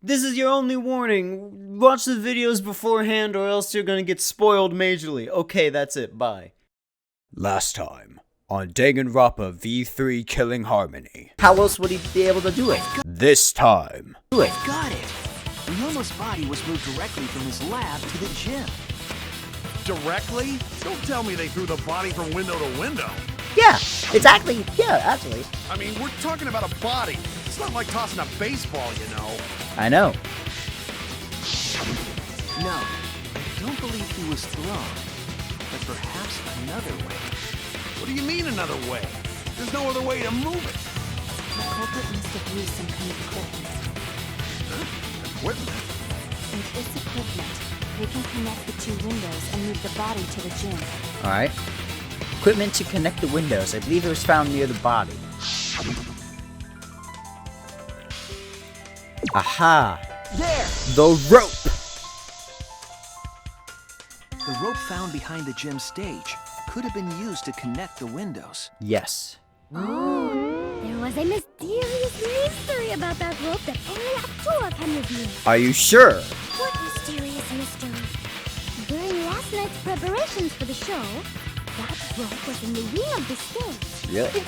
This is your only warning. Watch the videos beforehand or else you're gonna get spoiled majorly. Okay, that's it. Bye. Last time on Danganronpa V3 Killing Harmony. How else would he be able to do it? This time. I've got it! Ryoma's body was moved directly from his lab to the gym. Directly? Don't tell me they threw the body from window to window. Yeah, exactly. Yeah, actually. I mean, we're talking about a body. It's not like tossing a baseball, you know. I know. No, I don't believe he was thrown. But perhaps another way. What do you mean another way? There's no other way to move it. The culprit must have used some kind of equipment. Equipment? With this equipment, we can connect the two windows and move the body to the gym. Alright. Equipment to connect the windows. I believe it was found near the body. Aha! There! The rope! The rope found behind the gym stage could have been used to connect the windows. Yes. Oh, there was a mysterious mystery about that rope that only Aktua can reveal. Are you sure? What mysterious mystery? During last night's preparations for the show, that rope was in the wing of the stage. Really?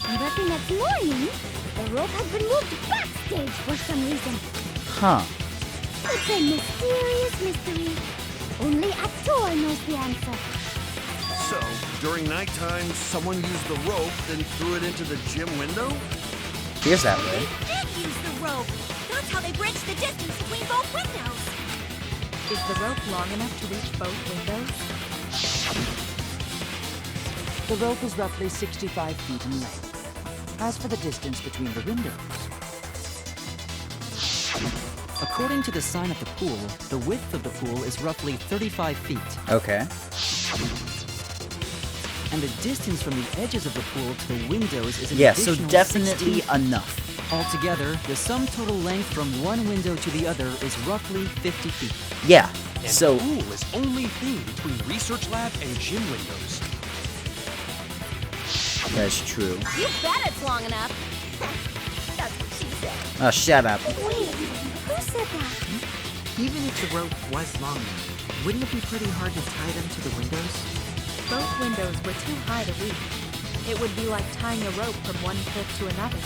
But the next morning, the rope had been moved backstage for some reason. Huh. It's a mysterious mystery. Only Aktua knows the answer. So, during nighttime, someone used the rope, then threw it into the gym window? Here's that way. They did use the rope. That's how they bridged the distance between both windows. Is the rope long enough to reach both windows? The rope is roughly 65 feet in length. As for the distance between the windows, according to the sign at the pool, the width of the pool is roughly 35 feet. Okay. And the distance from the edges of the pool to the windows is an Yeah, so additional definitely 16 enough. Altogether, the sum total length from one window to the other is roughly 50 feet. Yeah, And so... pool is only thing between research lab and gym windows. That's true. You bet it's long enough. That's what she said. Oh, shut up. Wait, who said that? Even if the rope was long enough, wouldn't it be pretty hard to tie them to the windows? Both windows were too high to reach. It would be like tying a rope from one cliff to another.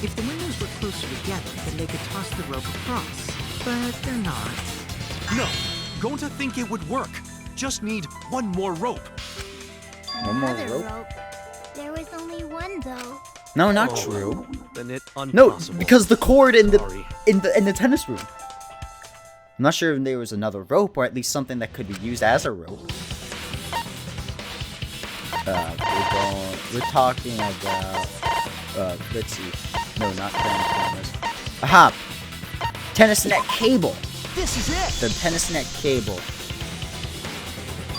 If the windows were closer together, then they could toss the rope across. But they're not. No, going to think it would work. Just need one more rope. One more Another rope? There was only one, though. No, not Oh, true. Then it No, impossible. because the cord in the Sorry. in the tennis room. I'm not sure if there was another rope or at least something that could be used as a rope. We're talking about let's see. No, not transformers. Aha! Tennis net cable. This is it! The tennis net cable.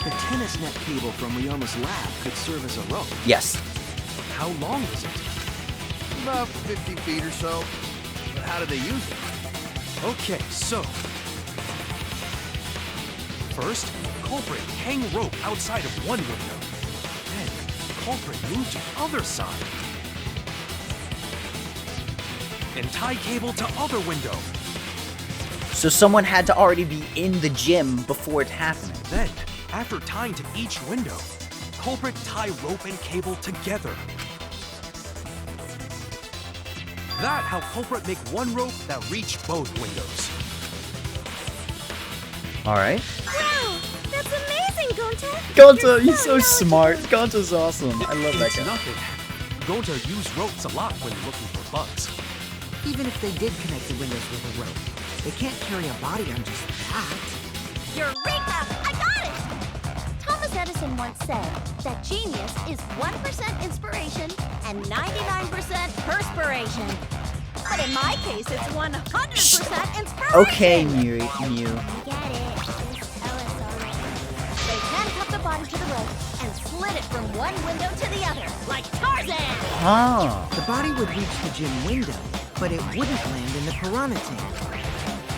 The tennis net cable from Ryoma's lab could serve as a rope. Yes. How long is it? About 50 feet or so. But how did they use it? Okay, so... First, culprit hang rope outside of one window. Then, culprit move to other side. And tie cable to other window. So someone had to already be in the gym before it happened. Then, after tying to each window, culprit tie rope and cable together. That how culprit make one rope that reach both windows. Alright. Wow, that's amazing, Gonta. Gonta, he's so smart. Gonta's awesome. I love that It's guy. nothing. Gonta use ropes a lot when looking for bugs. Even if they did connect the windows with a rope, they can't carry a body on just that. Eureka! I got it! Thomas Edison once said that genius is 1% inspiration and 99% perspiration. But in my case, it's 100% inspiration. Okay, Mew. Get it. Just tell us already. They handcuffed the body to the rope and slid it from one window to the other, like Tarzan. Oh. The body would reach the gym window, but it wouldn't land in the piranha tank.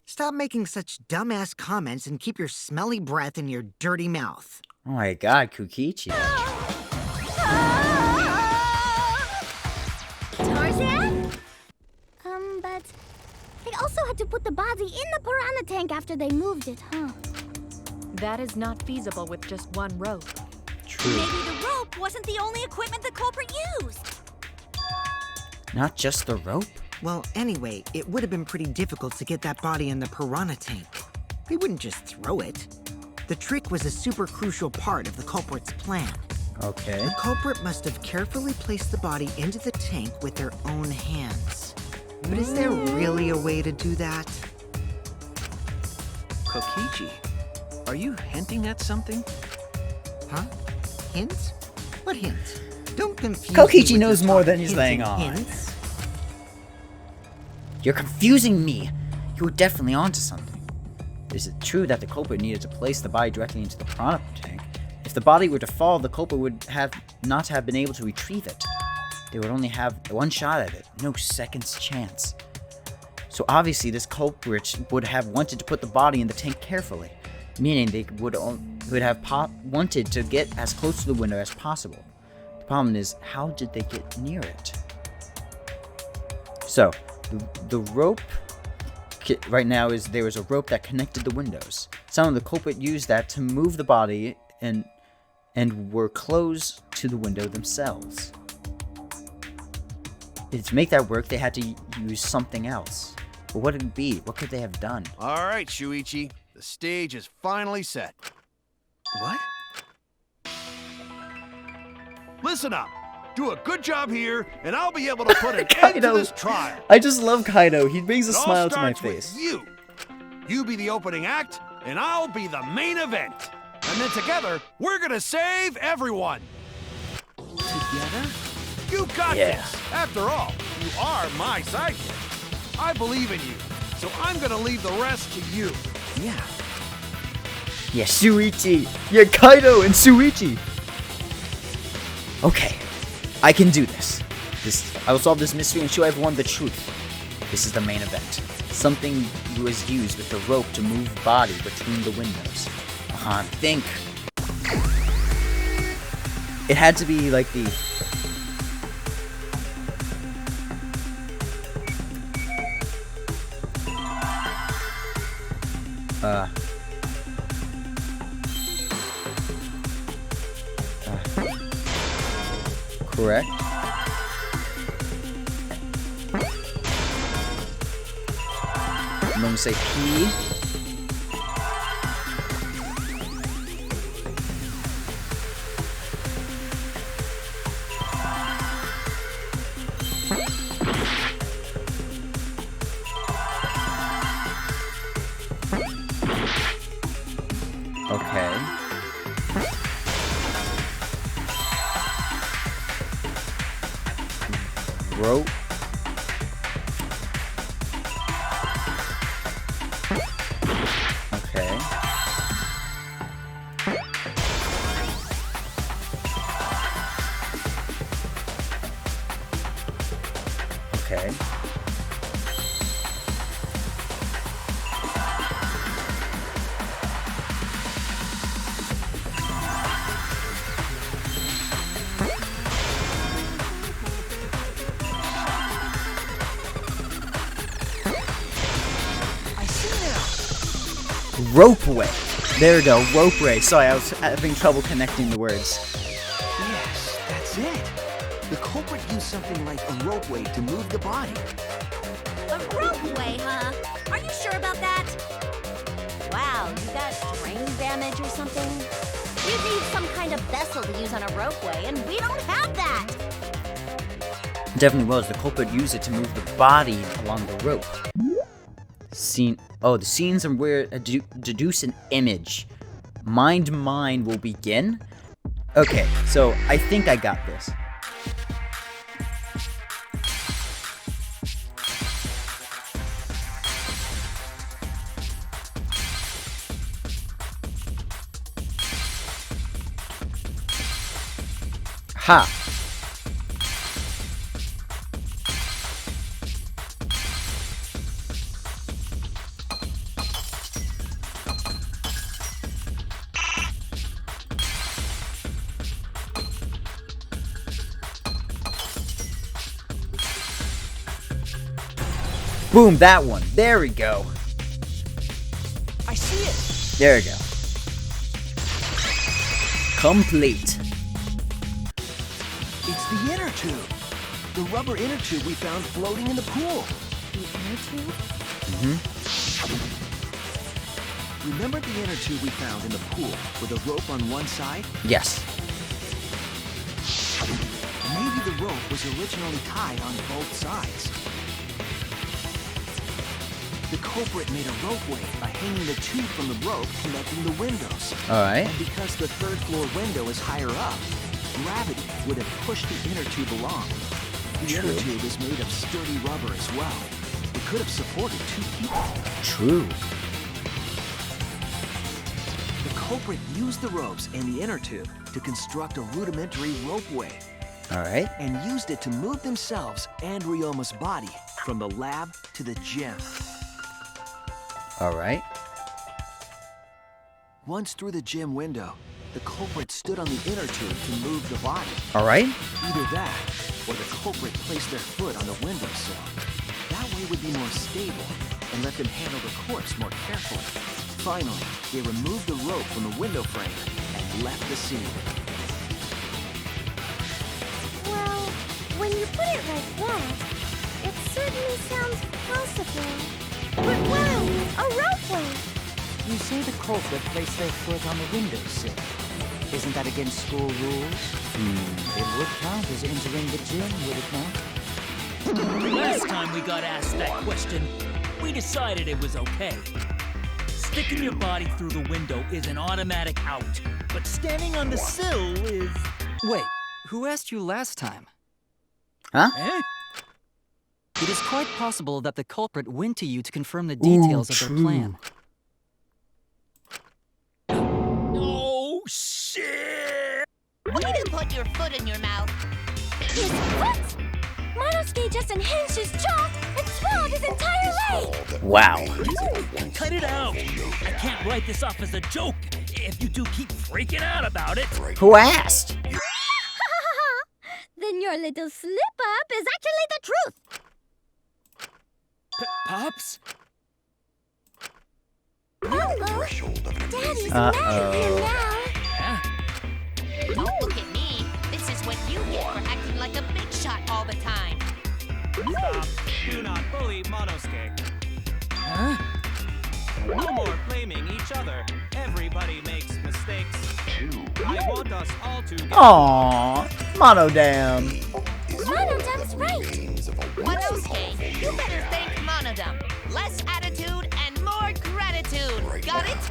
Stop making such dumbass comments and keep your smelly breath in your dirty mouth. Oh my god, Kukichi. Tarzan? But they also had to put the body in the piranha tank after they moved it, huh? That is not feasible with just one rope. True. Maybe the rope wasn't the only equipment the culprit used. Not just the rope? Well, anyway, it would have been pretty difficult to get that body in the piranha tank. They wouldn't just throw it. The trick was a super crucial part of the culprit's plan. Okay. The culprit must have carefully placed the body into the tank with their own hands. But is there really a way to do that? Kokichi, are you hinting at something? Huh? Hint? What hint? Don't confuse me Kokichi with knows your more talk than he's laying hinting on. hints. You're confusing me. You were definitely onto something. Is it true that the culprit needed to place the body directly into the piranha tank? If the body were to fall, the culprit would not have been able to retrieve it. They would only have one shot at it, no second's chance. So obviously this culprit would have wanted to put the body in the tank carefully, meaning they would have wanted to get as close to the window as possible. The problem is, how did they get near it? So, the rope right now is there was a rope that connected the windows. Somehow the culprit used that to move the body and were close to the window themselves. To make that work, they had to use something else. But what would it be? What could they have done? All right, Shuichi. The stage is finally set. What? Listen up. Do a good job here, and I'll be able to put an end to Kaido. this trial. I just love Kaido. He brings a It all smile to my starts with face. You. You be the opening act, and I'll be the main event. And then together, we're gonna save everyone. Together? You got Yeah. this. After all, you are my sidekick. I believe in you, so I'm gonna leave the rest to you. Yeah. Yeah, Shuichi! Yeah, Kaido and Shuichi! Okay, I can do this. I will solve this mystery and show everyone the truth. This is the main event. Something was used with the rope to move body between the windows. Think. It had to be like the... correct. I'm going to say P. Okay. Rope. Okay. Okay. Ropeway. There we go, ropeway. Sorry, I was having trouble connecting the words. Yes, that's it. The culprit used something like a ropeway to move the body. A ropeway, huh? Are you sure about that? Wow, you got strain damage or something? You need some kind of vessel to use on a ropeway, and we don't have that! Definitely was. The culprit used it to move the body along the rope. The scenes and where deduce an image. Mind will begin. Okay, so I think I got this. Ha! Boom, that one. There we go. I see it! There we go. Complete. It's the inner tube. The rubber inner tube we found floating in the pool. The inner tube? Remember the inner tube we found in the pool with a rope on one side? Yes. Maybe the rope was originally tied on both sides. The culprit made a ropeway by hanging the tube from the rope connecting the windows. Alright. And because the third floor window is higher up, gravity would have pushed the inner tube along. The inner tube is made of sturdy rubber as well. It could have supported 2 people. True. The culprit used the ropes and the inner tube to construct a rudimentary ropeway Alright. and used it to move themselves and Ryoma's body from the lab to the gym. Alright. Once through the gym window, the culprit stood on the inner tube to move the body. Alright. Either that, or the culprit placed their foot on the windowsill. That way would be more stable and let them handle the corpse more carefully. Finally, they removed the rope from the window frame and left the scene. Well, when you put it like that, it certainly sounds possible. But wow, a ropeway! You say the culprit placed their foot on the windowsill. Isn't that against school rules? It would count as entering the gym, would it not? Last time we got asked that question, we decided it was okay. Sticking your body through the window is an automatic out, but standing on the sill is... Wait, who asked you last time? Huh? Eh? It is quite possible that the culprit went to you to confirm the details of their plan. Oh, shit! Way to put your foot in your mouth. His foot! Monosuke just unhinged his jaw and swallowed his entire leg! Wow. Cut it out! I can't write this off as a joke if you two keep freaking out about it. Who asked? Then your little slip-up is actually the truth! Pops? Uh-oh. Daddy's mad at him now. Yeah? Don't look at me. This is what you get for acting like a big shot all the time. Stop. Do not bully Monosuke. Huh? No more blaming each other. Everybody makes mistakes. I want us all to get Aww. Monodam. Monodam's right. Monosuke, you better thank Monodam. Less attitude and more gratitude. Got it?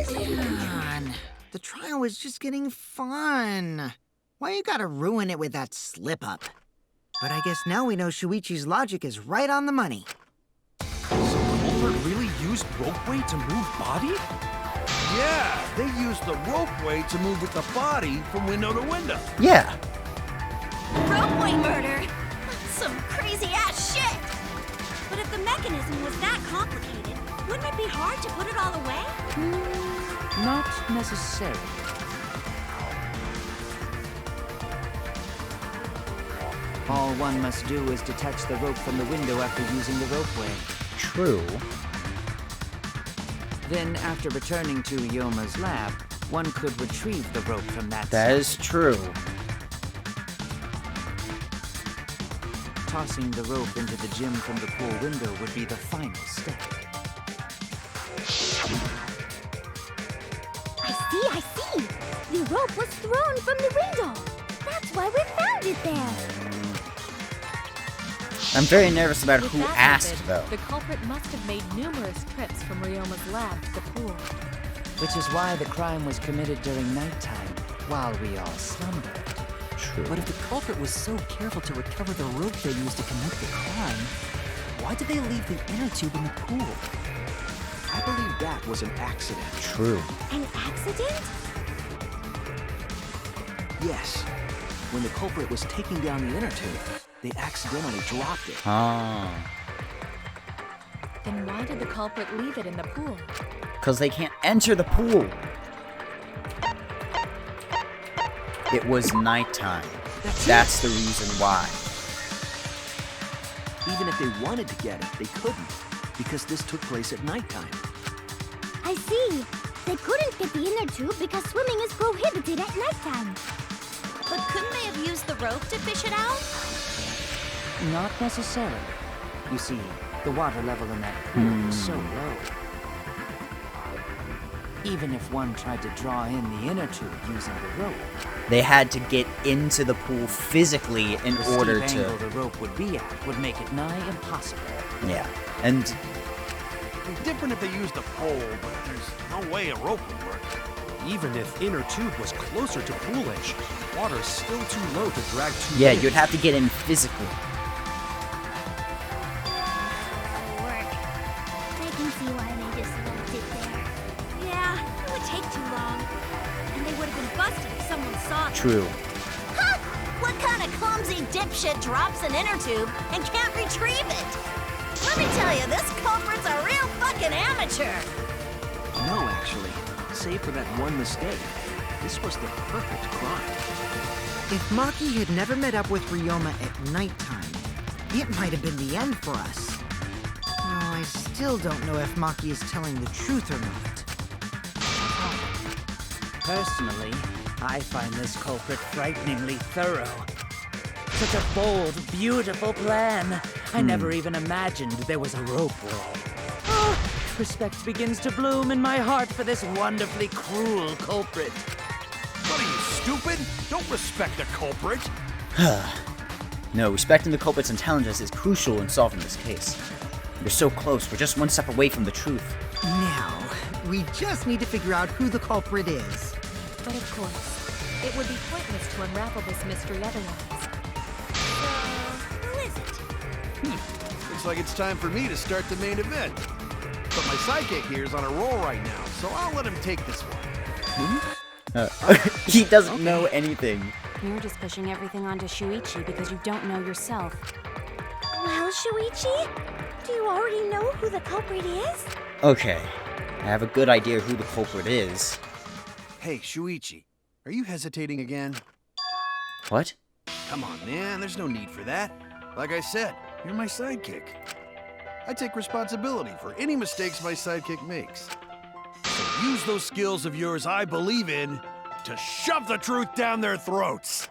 Come on. The trial was just getting fun. Why you gotta ruin it with that slip-up? But I guess now we know Shuichi's logic is right on the money. So culprit really used ropeway to move body? Yeah, they used the ropeway to move with the body from window to window. Yeah. Ropeway murder? Some crazy-ass shit! But if the mechanism was that complicated, wouldn't it be hard to put it all away? Not necessarily. All one must do is detach the rope from the window after using the ropeway. True. Then, after returning to Ryoma's lab, one could retrieve the rope from that That side. is true. Tossing the rope into the gym from the pool window would be the final step. I see. The rope was thrown from the window. That's why we found it there. I'm very nervous about If who that asked, happened, though. the culprit must have made numerous trips from Ryoma's lab to the pool. Which is why the crime was committed during nighttime, while we all slumbered. True. But if the culprit was so careful to recover the rope they used to commit the crime, why did they leave the inner tube in the pool? I believe that was an accident. True. An accident? Yes. When the culprit was taking down the inner tube, they accidentally dropped it. Ah. Then why did the culprit leave it in the pool? Because they can't enter the pool. It was nighttime. That's the reason why. Even if they wanted to get it, they couldn't, because this took place at nighttime. I see. They couldn't get the inner tube because swimming is prohibited at nighttime. But couldn't they have used the rope to fish it out? Not necessarily. You see, the water level in that pool is so low. Even if one tried to draw in the inner tube using the rope, They had to get into the pool physically in the order steep to... angle the rope would be at would make it nigh impossible. Yeah, and It's different if they used a pole, but there's no way a rope would work. Even if inner tube was closer to pool edge, water's still too low to drag two yeah, in. you'd have to get in physically. Work. I can see why they just left it there. Yeah, it would take too long. And they would have been busted if someone saw them. True. Ha! What kind of clumsy dipshit drops an inner tube and can't retrieve it? Let me tell you, this culprit's a real fucking amateur. No, actually. Save for that one mistake, this was the perfect crime. If Maki had never met up with Ryoma at nighttime, it might have been the end for us. No, I still don't know if Maki is telling the truth or not. Personally, I find this culprit frighteningly thorough. Such a bold, beautiful plan. I never even imagined there was a rope wall. Oh, respect begins to bloom in my heart for this wonderfully cruel culprit. What are you, stupid? Don't respect the culprit. No, respecting the culprit's intelligence is crucial in solving this case. We're so close, we're just one step away from the truth. Now, we just need to figure out who the culprit is. But of course, it would be pointless to unravel this mystery otherwise. Who is it? Looks like it's time for me to start the main event. But my sidekick here is on a roll right now, so I'll let him take this one. He doesn't know anything. You're just pushing everything onto Shuichi because you don't know yourself. Well, Shuichi, do you already know who the culprit is? Okay, I have a good idea who the culprit is. Hey, Shuichi, are you hesitating again? What? Come on, man, there's no need for that. Like I said, you're my sidekick. I take responsibility for any mistakes my sidekick makes. So use those skills of yours I believe in to shove the truth down their throats.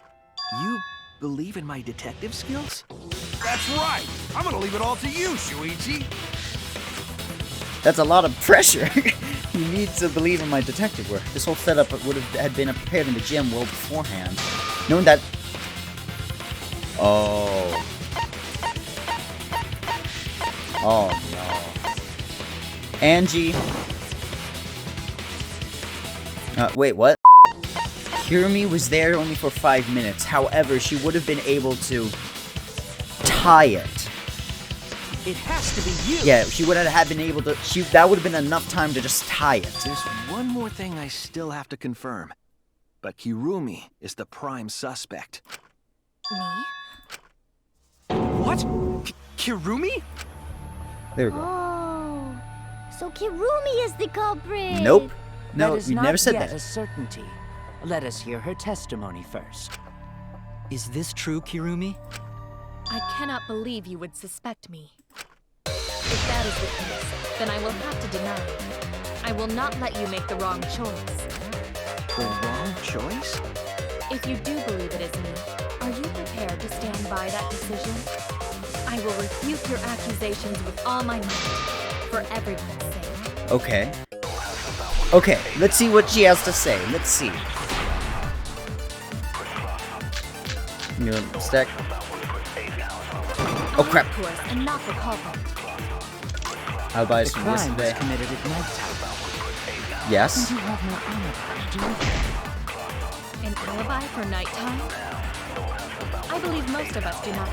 You believe in my detective skills? That's right. I'm gonna leave it all to you, Shuichi. That's a lot of pressure. You need to believe in my detective work. This whole setup had been prepared in the gym well beforehand. Knowing that... Oh. Oh no. Angie. Wait, what? Kirumi was there only for 5 minutes. However, she would have been able to tie it. It has to be you! Yeah, she would have been able to... That would have been enough time to just tie it. There's one more thing I still have to confirm. But Kirumi is the prime suspect. Me? What? Kirumi? There we go. Oh, so Kirumi is the culprit. Nope. No, that is you not never said yet that. a certainty. Let us hear her testimony first. Is this true, Kirumi? I cannot believe you would suspect me. If that is the case, then I will have to deny. I will not let you make the wrong choice. The wrong choice? If you do believe it is me, are you prepared to stand by that decision? I will refute your accusations with all my might, for everyone's sake. Okay. Okay, let's see what she has to say. Let's see. You want to stack? Oh crap. Of course, and not the culprit. I'll buy The some crime was yesterday. committed at nighttime. Yes. You have no alibi, do you? An alibi for nighttime? I believe most of us do not.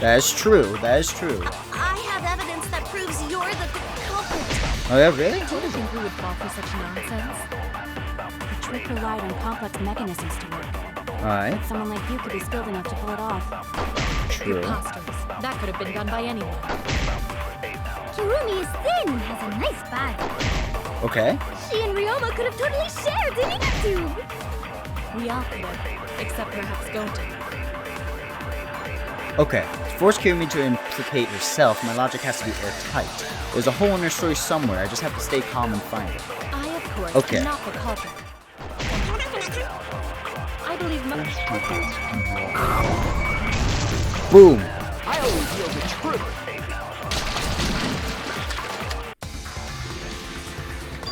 That is true. That is true. I have evidence that proves you're the culprit. Oh yeah, really? Who would think we would fall for such nonsense? The trick relied on complex mechanisms to work. Alright. Someone like you could be skilled enough to pull it off. True. Imposters. That could have been done by anyone. Kirumi is thin and has a nice body. Okay. She and Ryoma could have totally shared the inner tube. We all could have, except perhaps Gonta. Okay, to force Kirumi to implicate herself, my logic has to be airtight. There's a hole in her story somewhere, I just have to stay calm and find it. I, of course, Okay. am not the culprit. I believe Boom! I only reveal the truth.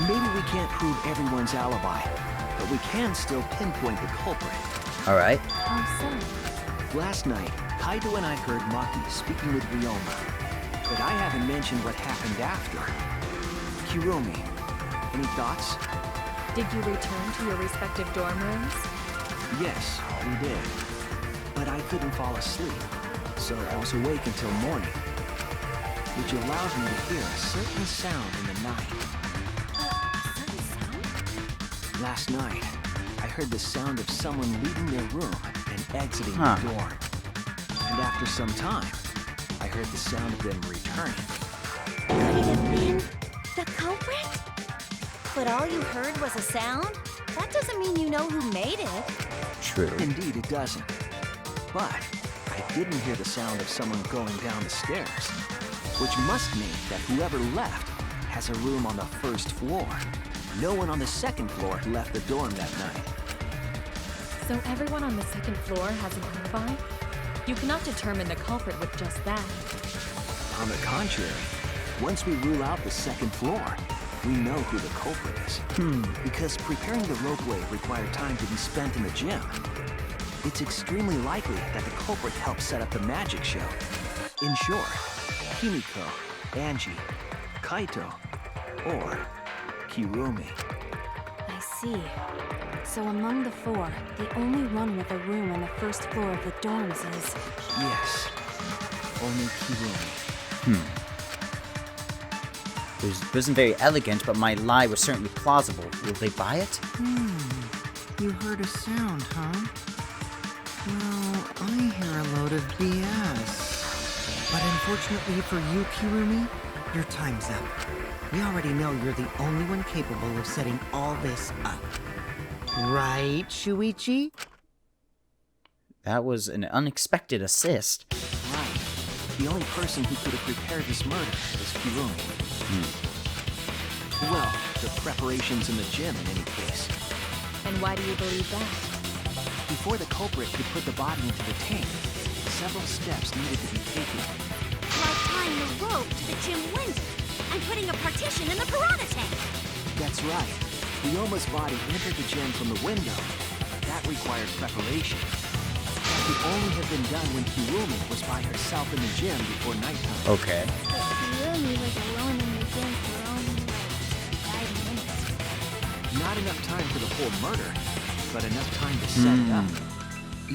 Maybe we can't prove everyone's alibi, but we can still pinpoint the culprit. Alright. How so? Last night, Kaito and I heard Maki speaking with Ryoma, but I haven't mentioned what happened after. Kirumi, any thoughts? Did you return to your respective dorm rooms? Yes, we did. But I couldn't fall asleep, so I was awake until morning, which allows me to hear a certain sound in the night. Certain sound? Last night, I heard the sound of someone leaving their room and exiting the dorm. And after some time, I heard the sound of them returning. Could it have been the culprit? But all you heard was a sound? That doesn't mean you know who made it. True. Indeed, it doesn't. But I didn't hear the sound of someone going down the stairs, which must mean that whoever left has a room on the first floor. No one on the second floor left the dorm that night. So everyone on the second floor has an alibi? You cannot determine the culprit with just that. On the contrary, once we rule out the second floor, we know who the culprit is. Because preparing the ropeway required time to be spent in the gym. It's extremely likely that the culprit helped set up the magic show. In short, Kimiko, Angie, Kaito, or Kirumi. I see. So among the four, the only one with a room on the first floor of the dorms is... Yes, only Kirumi. It wasn't very elegant, but my lie was certainly plausible. Will they buy it? You heard a sound, huh? Well, I hear a load of BS. But unfortunately for you, Kirumi, your time's up. We already know you're the only one capable of setting all this up. Right, Shuichi? That was an unexpected assist. Right. The only person who could have prepared this murder is Kirumi. Well, the preparations in the gym in any case. And why do you believe that? Before the culprit could put the body into the tank, several steps needed to be taken. Like tying the rope to the gym window and putting a partition in the piranha tank. That's right. Ryoma's body entered the gym from the window. That required preparation. That could only have been done when Kirumi was by herself in the gym before nighttime. Okay. But Kirumi was alone in the gym for only like 5 minutes. Not enough time for the whole murder, but enough time to set it up.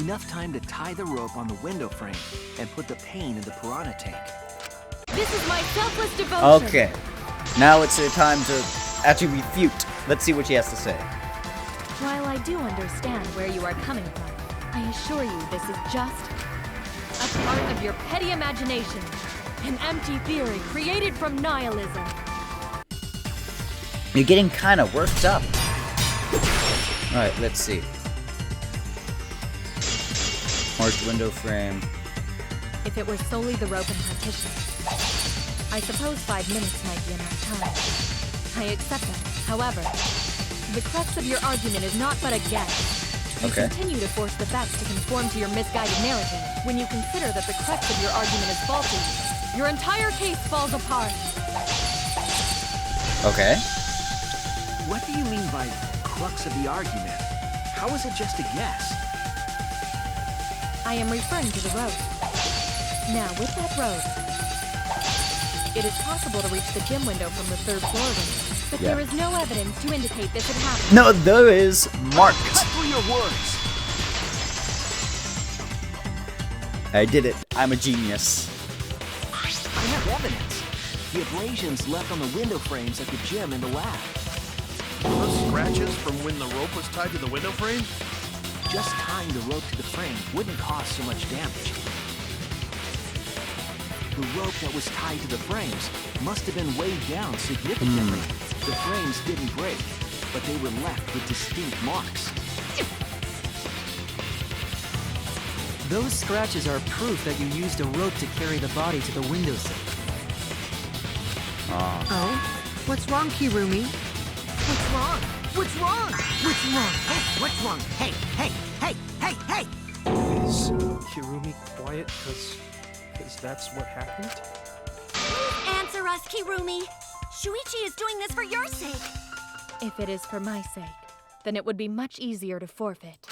Enough time to tie the rope on the window frame and put the pain in the piranha tank. This is my selfless devotion! Okay. Now it's time to actually refute. Let's see what she has to say. While I do understand where you are coming from, I assure you this is just a part of your petty imagination. An empty theory created from nihilism. You're getting kind of worked up. Alright, let's see. Marked window frame. If it were solely the rope and partition, I suppose 5 minutes might be enough time. I accept that. However, the crux of your argument is not but a guess. You continue to force the facts to conform to your misguided narrative. When you consider that the crux of your argument is faulty, your entire case falls apart. Okay. What do you mean by crux of the argument? How is it just a guess? I am referring to the rope. Now, with that rope, it is possible to reach the gym window from the 3rd floor window, but there is no evidence to indicate this had happened. No, there is marked. Cut through your words. I did it. I'm a genius. I have evidence. The abrasions left on the window frames at the gym and the lab. Those scratches from when the rope was tied to the window frame? Just tying the rope to the frame wouldn't cause so much damage. The rope that was tied to the frames must have been weighed down significantly. The frames didn't break, but they were left with distinct marks. Those scratches are proof that you used a rope to carry the body to the windowsill. Oh? What's wrong, Kirumi? What's wrong? What's wrong? What's wrong? Hey, what's wrong? Hey, hey, hey, hey, hey! Is Kirumi quiet because that's what happened? Please answer us, Kirumi. Shuichi is doing this for your sake. If it is for my sake, then it would be much easier to forfeit.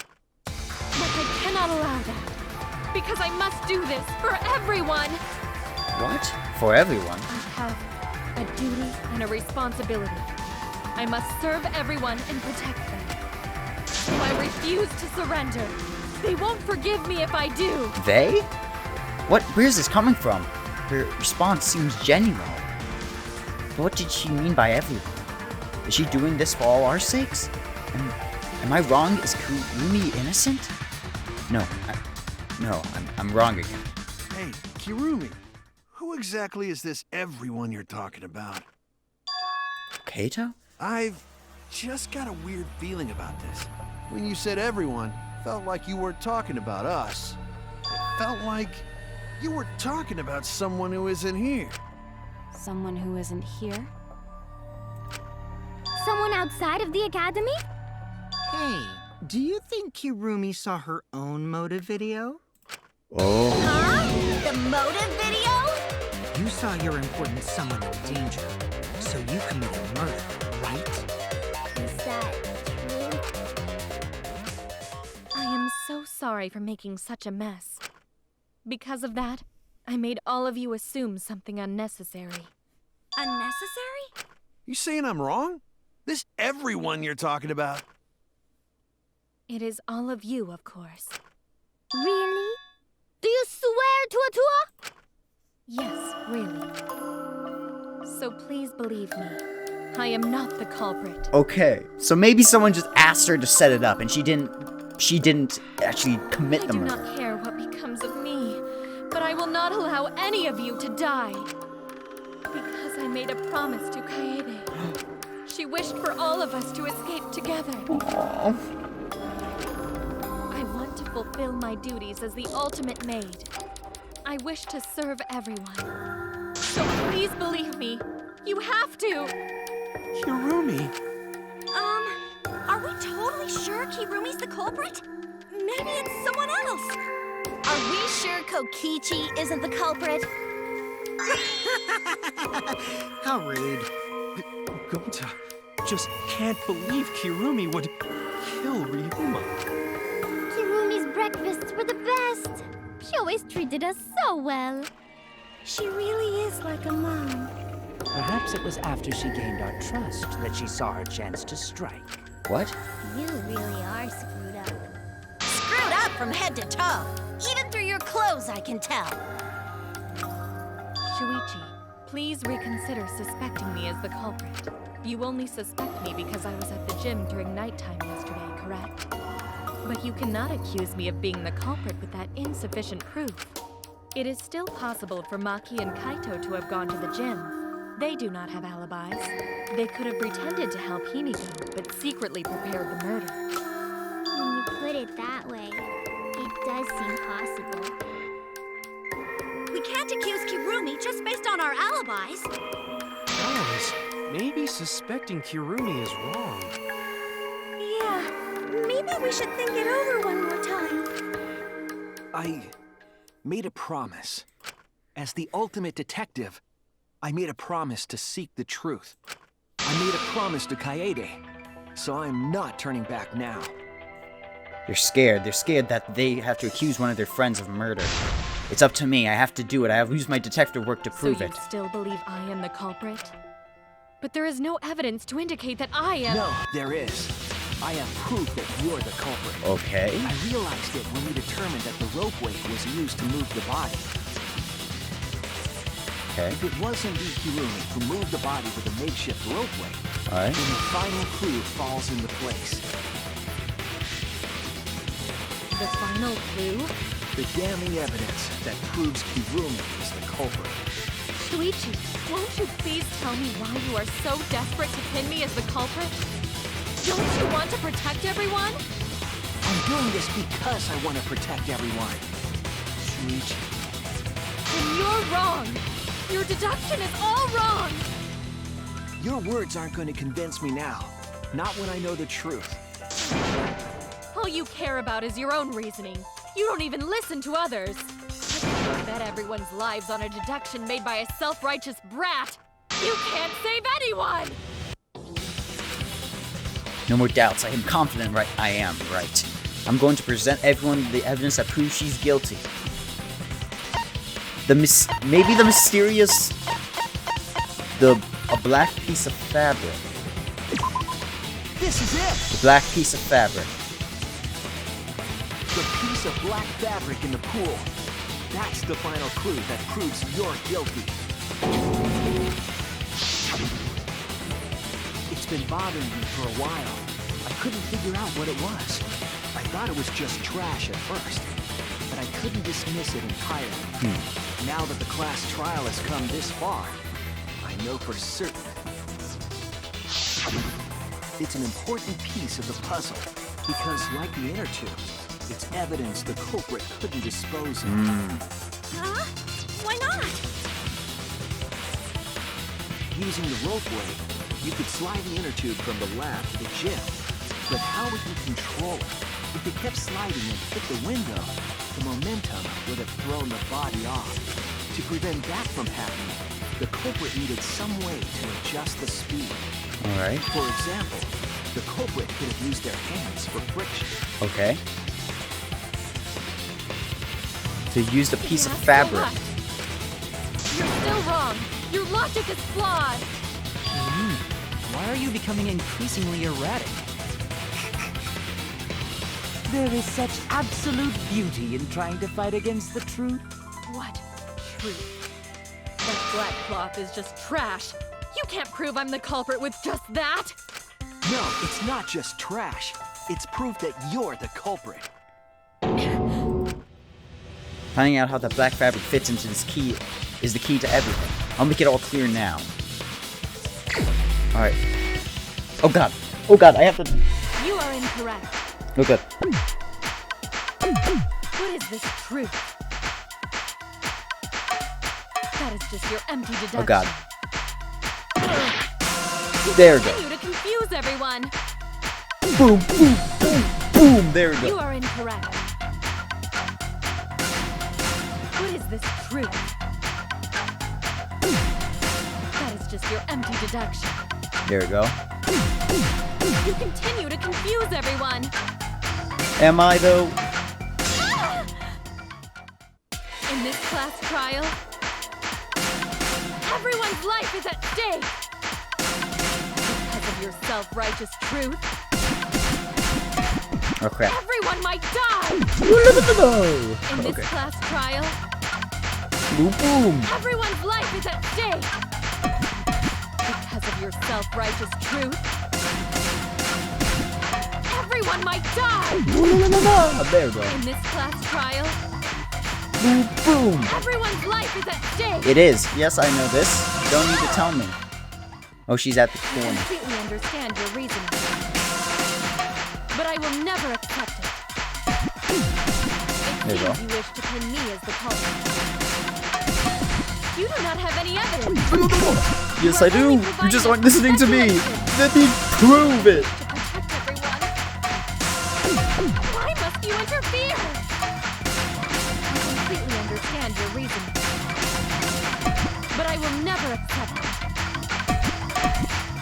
But I cannot allow that, because I must do this for everyone. What? For everyone? I have a duty and a responsibility. I must serve everyone and protect them. So I refuse to surrender. They won't forgive me if I do. They? What? Where's this coming from? Her response seems genuine. What did she mean by everyone? Is she doing this for all our sakes? Am I wrong? Is Kirumi innocent? No, I'm wrong again. Hey, Kirumi, who exactly is this everyone you're talking about? Kaito? I've just got a weird feeling about this. When you said everyone, felt like you weren't talking about us. It felt like you were talking about someone who isn't here. Someone who isn't here? Someone outside of the academy? Hey, do you think Kirumi saw her own motive video? Oh. Huh? The motive video? You saw your important someone in danger, so you committed murder, right? Is that true? I am so sorry for making such a mess. Because of that, I made all of you assume something unnecessary. Unnecessary? You saying I'm wrong? This everyone you're talking about? It is all of you, of course. Really? Do you swear to Atua? Yes, really. So please believe me. I am not the culprit. Okay, so maybe someone just asked her to set it up and she didn't actually commit the murder. I do not care what becomes of me, but I will not allow any of you to die. Because I made a promise to Kaede. She wished for all of us to escape together. Aww. I want to fulfill my duties as the ultimate maid. I wish to serve everyone. So please believe me. You have to. Kirumi! Are we totally sure Kirumi's the culprit? Maybe it's someone else. Are we sure Kokichi isn't the culprit? How rude. Gonta just can't believe Kirumi would kill Ryuma. Kirumi's breakfasts were the best. She always treated us so well. She really is like a mom. Perhaps it was after she gained our trust that she saw her chance to strike. What? You really are screwed up. Screwed up from head to toe. Even through your clothes, I can tell. Shuichi, please reconsider suspecting me as the culprit. You only suspect me because I was at the gym during nighttime yesterday, correct? But you cannot accuse me of being the culprit with that insufficient proof. It is still possible for Maki and Kaito to have gone to the gym. They do not have alibis. They could have pretended to help Himiko, but secretly prepared the murder. When you put it that way, it does seem possible. We can't accuse Kirumi just based on our alibis. Guys, maybe suspecting Kirumi is wrong. Yeah, maybe we should think it over one more time. I made a promise. As the ultimate detective, I made a promise to seek the truth. I made a promise to Kaede, so I'm not turning back now. They're scared. They're scared that they have to accuse one of their friends of murder. It's up to me. I have to do it. I have used my detective work to prove it. So you still believe I am the culprit? But there is no evidence to indicate that I am— No, there is. I have proof that you're the culprit. Okay. I realized it when we determined that the ropeway was used to move the body. Okay. If it was indeed Kirumi who moved the body with a makeshift ropeway, Alright. then the final clue falls into place. The final clue? The damning evidence that proves Kirumi is the culprit. Shuichi, won't you please tell me why you are so desperate to pin me as the culprit? Don't you want to protect everyone? I'm doing this because I want to protect everyone. Shuichi. And you're wrong. Your deduction is all wrong. Your words aren't going to convince me now. Not when I know the truth. All you care about is your own reasoning. You don't even listen to others. I bet everyone's lives on a deduction made by a self-righteous brat. You can't save anyone! No more doubts. I am confident I am right. I'm going to present everyone the evidence that proves she's guilty. Maybe the mysterious... A black piece of fabric. This is it! The black piece of fabric. The piece of black fabric in the pool. That's the final clue that proves you're guilty. It's been bothering me for a while. I couldn't figure out what it was. I thought it was just trash at first, but I couldn't dismiss it entirely. Now that the class trial has come this far, I know for certain. It's an important piece of the puzzle, because like the inner tube, it's evidence the culprit couldn't dispose of. Huh? Why not? Using the rope blade, you could slide the inner tube from the lab to the gym. But how would you control it? If it kept sliding and hit the window, the momentum would have thrown the body off. To prevent that from happening, the culprit needed some way to adjust the speed. Alright. For example, the culprit could have used their hands for friction. Okay. To use the piece of fabric. You're still wrong. Your logic is flawed. Why are you becoming increasingly erratic? There is such absolute beauty in trying to fight against the truth. What truth? That black cloth is just trash. You can't prove I'm the culprit with just that. No, it's not just trash. It's proof that you're the culprit. Finding out how the black fabric fits into this key is the key to everything. I'll make it all clear now. Alright. Oh god. Oh god, I have to... You are incorrect. Oh god. What is this truth? That is just your empty deduction. Oh god. There we go. Continue to confuse everyone. Boom, boom, boom, boom. There we go. You are incorrect. What is this truth? That is just your empty deduction. There we go. You continue to confuse everyone. Am I though? In this class trial, everyone's life is at stake. Because of your self-righteous truth, Oh crap. everyone might die. No. In this Okay. class trial, Boom, boom. everyone's life is at stake. Because of your self-righteous truth, everyone might die. Oh, there we go. In this class trial, Boom, boom. everyone's life is at stake. It is. Yes, I know this. You don't need to tell me. Oh, she's at the I corner. completely understand your reasoning, but I will never accept it. There you go. It seems you wish to pin me as the culprit. You do not have any evidence. Yes, I do. You just aren't listening to me. Let me prove it. To protect everyone. Why must you interfere? I completely understand your reasoning, but I will never accept it.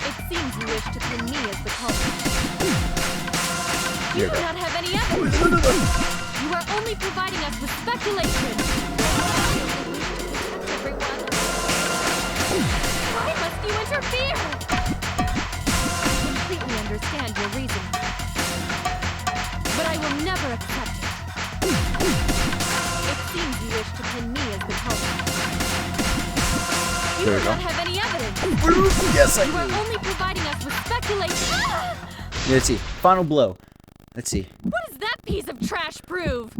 It seems you wish to pin me as the culprit. You do not have any evidence. You are only providing us with speculation. Protect everyone. Why must you interfere? I completely understand your reasoning, but I will never accept it. It seems you wish to pin me as the culprit. You There do we go. not have any evidence. Yes, I You are do. only providing us with speculation. Let's see. Final blow. Let's see. What does that piece of trash prove?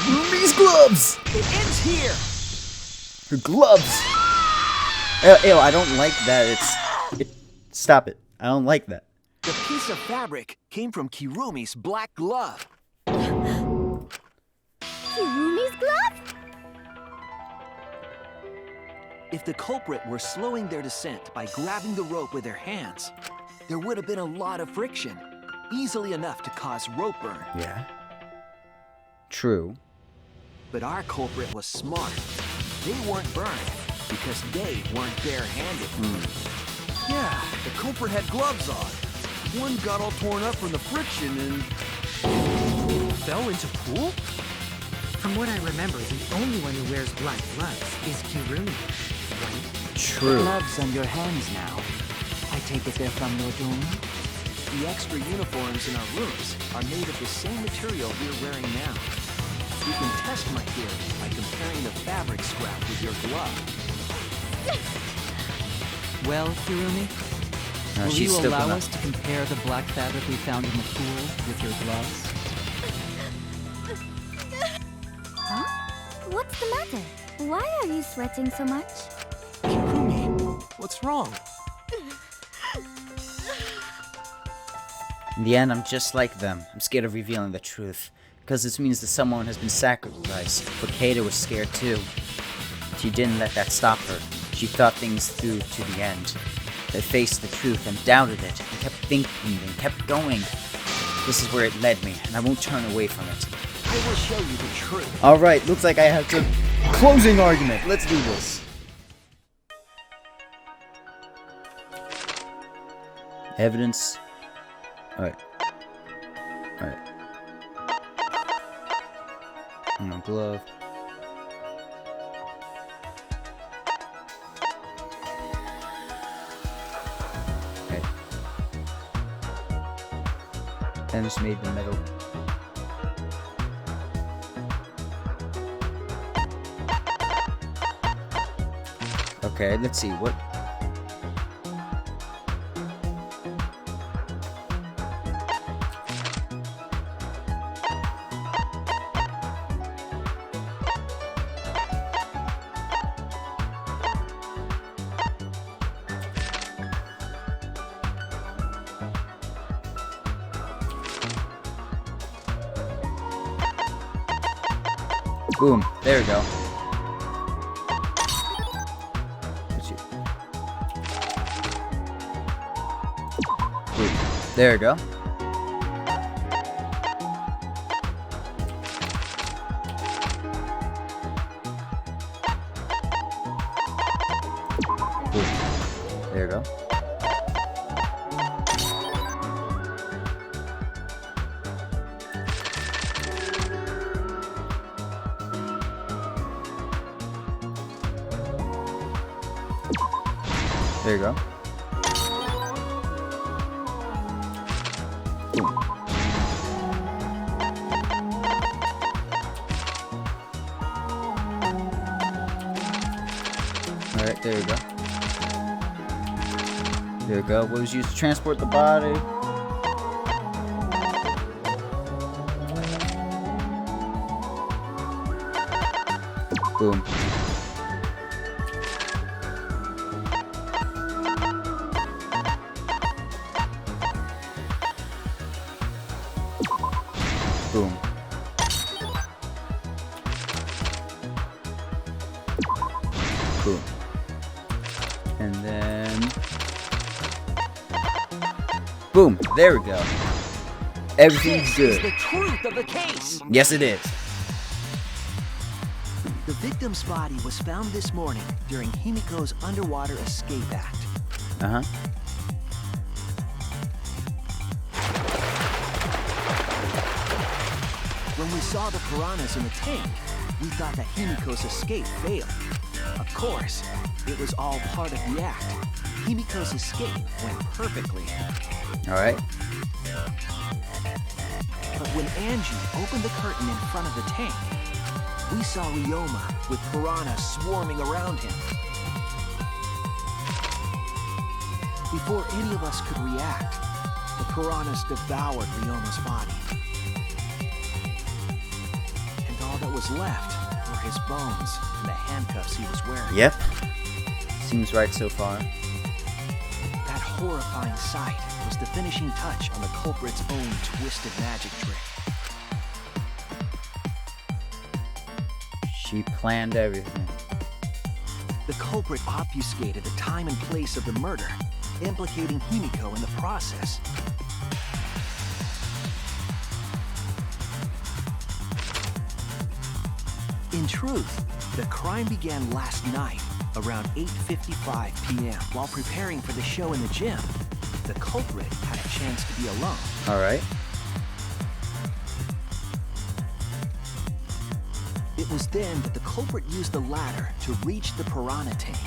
Ruby's gloves. It ends here. Her gloves. Ew, I don't like that. Stop it. I don't like that. The piece of fabric came from Kirumi's black glove. Kirumi's glove? If the culprit were slowing their descent by grabbing the rope with their hands, there would have been a lot of friction, easily enough to cause rope burn. Yeah. True. But our culprit was smart. They weren't burned because they weren't barehanded. Yeah, the culprit had gloves on. One got all torn up from the friction and... Fell into pool? From what I remember, the only one who wears black gloves is Kirumi, right? True. Gloves on your hands now. I take it they're from your dorm? The extra uniforms in our rooms are made of the same material we're wearing now. You can test my theory by comparing the fabric scrap with your glove. Well, Kirumi, will she's you still allow gonna- us to compare the black fabric we found in the pool with your gloves? Huh? What's the matter? Why are you sweating so much? Kirumi, what's wrong? In the end, I'm just like them. I'm scared of revealing the truth. Because this means that someone has been sacrificed. But Kata was scared too. She didn't let that stop her. She thought things through to the end. They faced the truth and doubted it. And kept thinking and kept going. This is where it led me, and I won't turn away from it. I will show you the truth. Alright, looks like I have to... Closing argument. Let's do this. Evidence. Alright. Alright. No glove. Okay. And just made the metal. Okay, let's see what. Boom, there we go. Let's see. Boom, there we go. Boom, there we go. There you go. Boom. Alright, there you go. There you go. What was used to transport the body? Boom. Boom. Boom. And then... Boom. There we go. Everything's This is good. the truth of the case. Yes, it is. The victim's body was found this morning during Himiko's underwater escape act. Uh-huh. When we saw the piranhas in the tank, we thought that Himiko's escape failed. Of course, it was all part of the act. Himiko's escape went perfectly. Alright. But when Angie opened the curtain in front of the tank, we saw Ryoma with piranhas swarming around him. Before any of us could react, the piranhas devoured Ryoma's body. And all that was left were his bones and the handcuffs he was wearing. Yep. Seems right so far. That horrifying sight was the finishing touch on the culprit's own twisted magic trick. She planned everything. The culprit obfuscated the time and place of the murder, implicating Himiko in the process. In truth, the crime began last night, around 8:55 p.m. While preparing for the show in the gym, the culprit had a chance to be alone. Alright. It was then that the culprit used the ladder to reach the piranha tank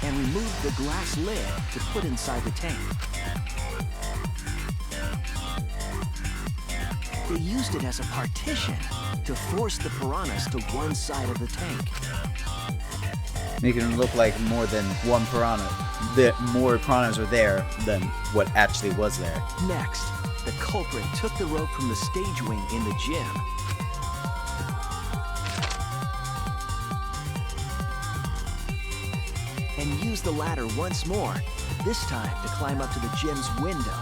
and removed the glass lid to put inside the tank. They used it as a partition to force the piranhas to one side of the tank. Making it look like more than one piranha. The more piranhas are there than what actually was there. Next, the culprit took the rope from the stage wing in the gym and used the ladder once more, this time to climb up to the gym's window.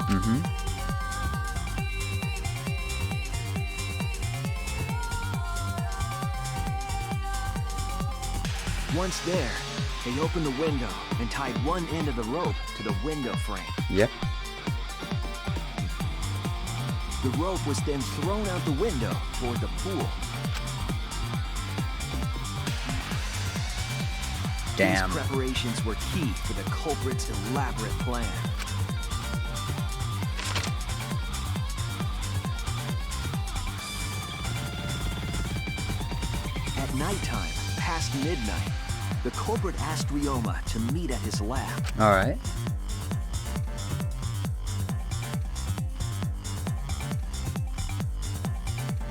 Once there, they opened the window and tied one end of the rope to the window frame. Yep. The rope was then thrown out the window toward the pool. Damn. These preparations were key for the culprit's elaborate plan. At nighttime, past midnight, the culprit asked Ryoma to meet at his lab. Alright.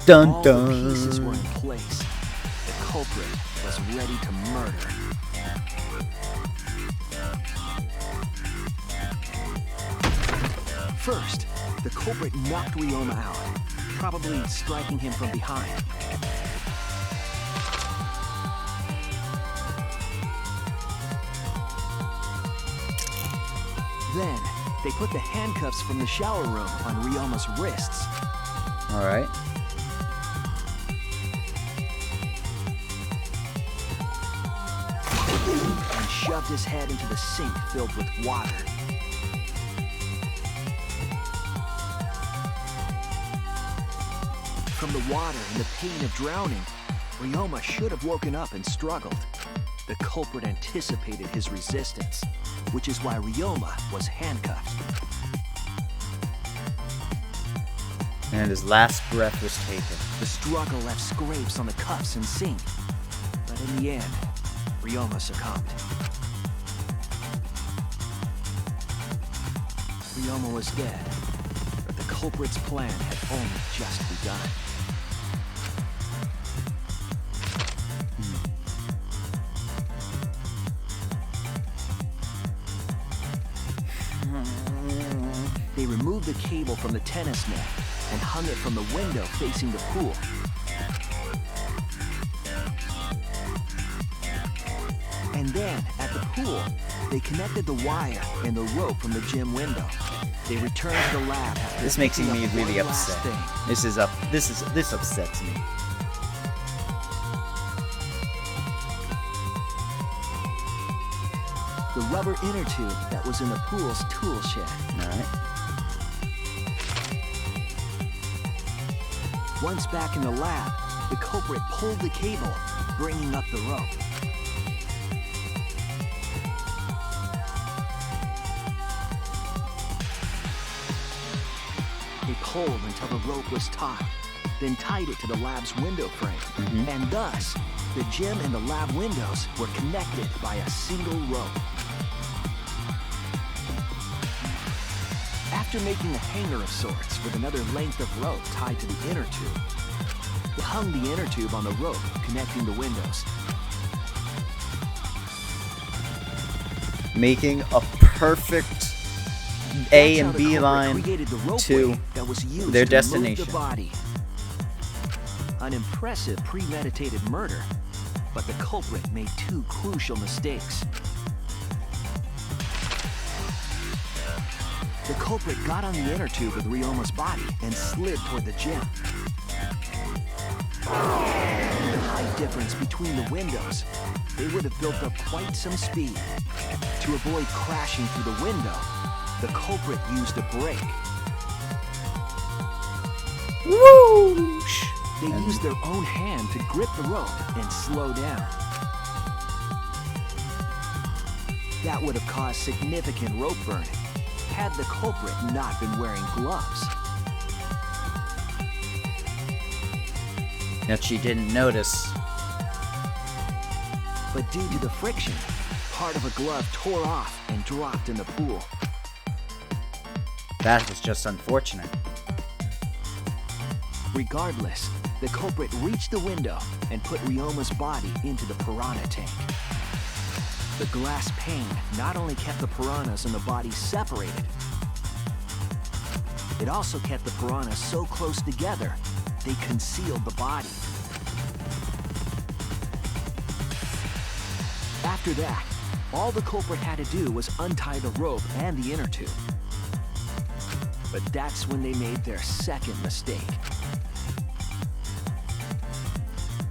Dun All dun. the pieces were in place. The culprit was ready to murder. First, the culprit knocked Ryoma out, probably striking him from behind. Then, they put the handcuffs from the shower room on Ryoma's wrists. Alright. And shoved his head into the sink filled with water. From the water and the pain of drowning, Ryoma should have woken up and struggled. The culprit anticipated his resistance, which is why Ryoma was handcuffed. And his last breath was taken. The struggle left scrapes on the cuffs and sink, but in the end, Ryoma succumbed. Ryoma was dead, but the culprit's plan had only just begun. They removed the cable from the tennis net and hung it from the window facing the pool. And then, at the pool, they connected the wire and the rope from the gym window. They returned to the lab. This makes me picking up really one last upset. thing. This upsets me. The rubber inner tube that was in the pool's tool shed. Alright. Once back in the lab, the culprit pulled the cable, bringing up the rope. They pulled until the rope was taut, then tied it to the lab's window frame. And thus, the gym and the lab windows were connected by a single rope. After making a hanger of sorts with another length of rope tied to the inner tube, they hung the inner tube on the rope connecting the windows. Making a perfect A and B line to their destination. The body. An impressive premeditated murder, but the culprit made two crucial mistakes. The culprit got on the inner tube with Ryoma's body and slid toward the gym. The height difference between the windows, they would have built up quite some speed. To avoid crashing through the window, the culprit used a brake. Whoosh! They used their own hand to grip the rope and slow down. That would have caused significant rope burning had the culprit not been wearing gloves. That she didn't notice. But due to the friction, part of a glove tore off and dropped in the pool. That was just unfortunate. Regardless, the culprit reached the window and put Ryoma's body into the piranha tank. The glass pane not only kept the piranhas and the body separated, it also kept the piranhas so close together, they concealed the body. After that, all the culprit had to do was untie the rope and the inner tube. But that's when they made their second mistake.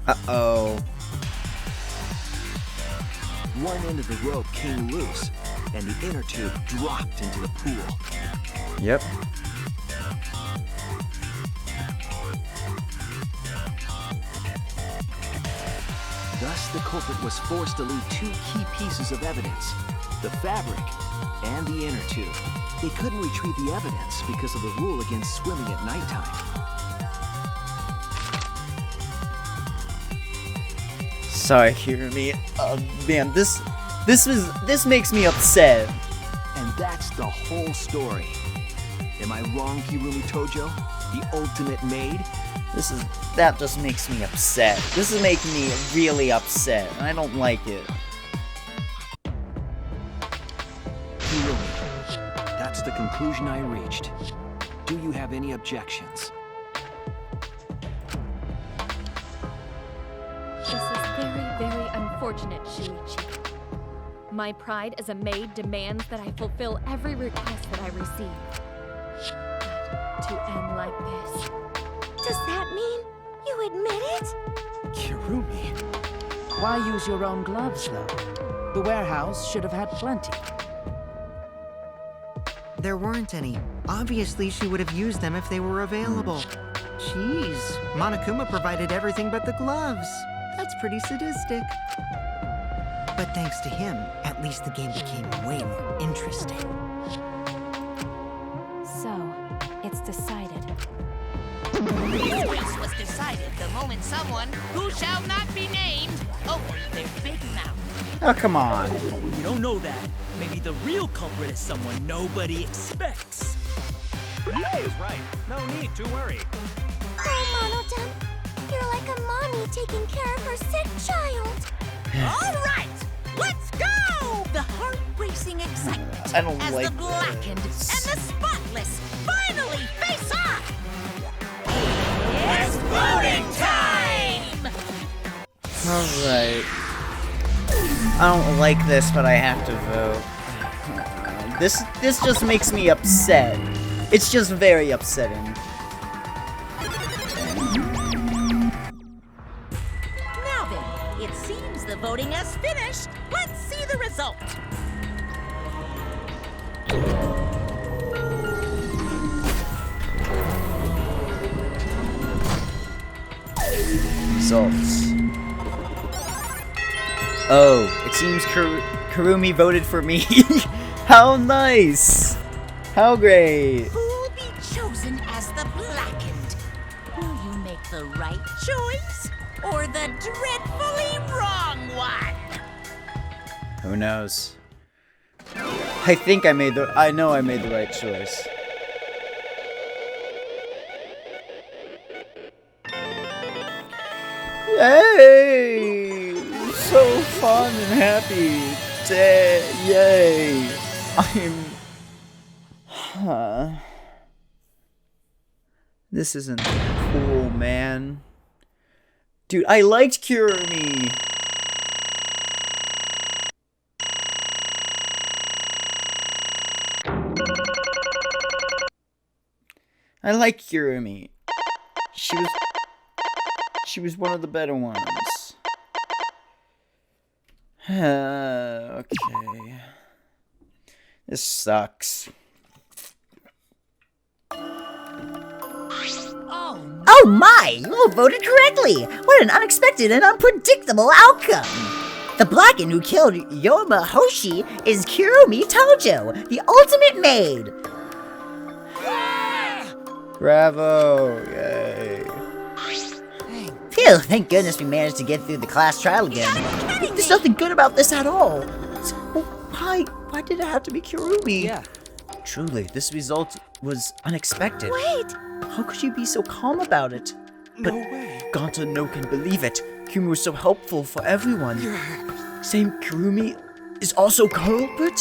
Uh-oh. One end of the rope came loose, and the inner tube dropped into the pool. Yep. Thus, the culprit was forced to leave two key pieces of evidence, the fabric and the inner tube. They couldn't retrieve the evidence because of the rule against swimming at nighttime. Sorry, hear me. Man, this makes me upset. And that's the whole story. Am I wrong, Kirumi Tojo? The ultimate maid? That just makes me upset. This is making me really upset. I don't like it. Kirumi, that's the conclusion I reached. Do you have any objections? This is very, very unfortunate, Shuichi. My pride as a maid demands that I fulfill every request that I receive. But to end like this... Does that mean you admit it? Kirumi. Why use your own gloves, though? The warehouse should have had plenty. There weren't any. Obviously, she would have used them if they were available. Jeez, Monokuma provided everything but the gloves. That's pretty sadistic. But thanks to him, at least the game became way more interesting. So, it's decided. This race was decided the moment someone, who shall not be named, opened their big mouth. Oh, come on. You don't know that. Maybe the real culprit is someone nobody expects. He is right. No need to worry. Oh, Monodam, you're like a mommy taking care of her sick child. All right, let's go! The heart-racing excitement I don't as like the blackened this. and the spotless finally face off. It's voting time! Alright. I don't like this, but I have to vote. This just makes me upset. It's just very upsetting. Now then, it seems the voting has finished. Let's see the result. Results. Oh, it seems Kirumi voted for me. How nice! How great! Who'll be chosen as the blackened? Will you make the right choice or the dreadfully wrong one? Who knows? I know I made the right choice. Yay! So fun and happy. Yay! This isn't cool, man. Dude, I liked Kirumi. I like Kirumi. She was one of the better ones. Okay. This sucks. Oh my! You all voted correctly! What an unexpected and unpredictable outcome! The Blackened who killed Yoma Hoshi is Kurumi Tojo, the ultimate maid! Bravo! Yay! Phew, thank goodness we managed to get through the class trial again. There's nothing good about this at all. So, why did it have to be Kurumi? Yeah. Truly, this result was unexpected. Wait! How could you be so calm about it? But No way. Gonta no can believe it. Kurumi was so helpful for everyone. Same Kurumi is also culprit?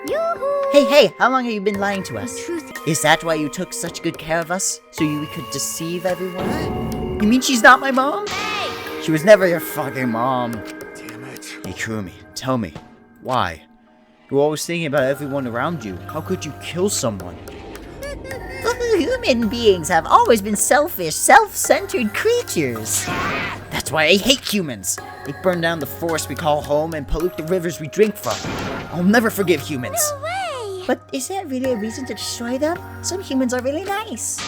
Yoo-hoo! Hey, how long have you been lying to us? Truth. Is that why you took such good care of us? So we could deceive everyone? You mean she's not my mom? Hey! She was never your fucking mom. Damn it. Hey Kurumi, tell me, why? You're always thinking about everyone around you. How could you kill someone? Human beings have always been selfish, self-centered creatures. That's why I hate humans. They burn down the forest we call home and pollute the rivers we drink from. I'll never forgive humans. No way! But is that really a reason to destroy them? Some humans are really nice.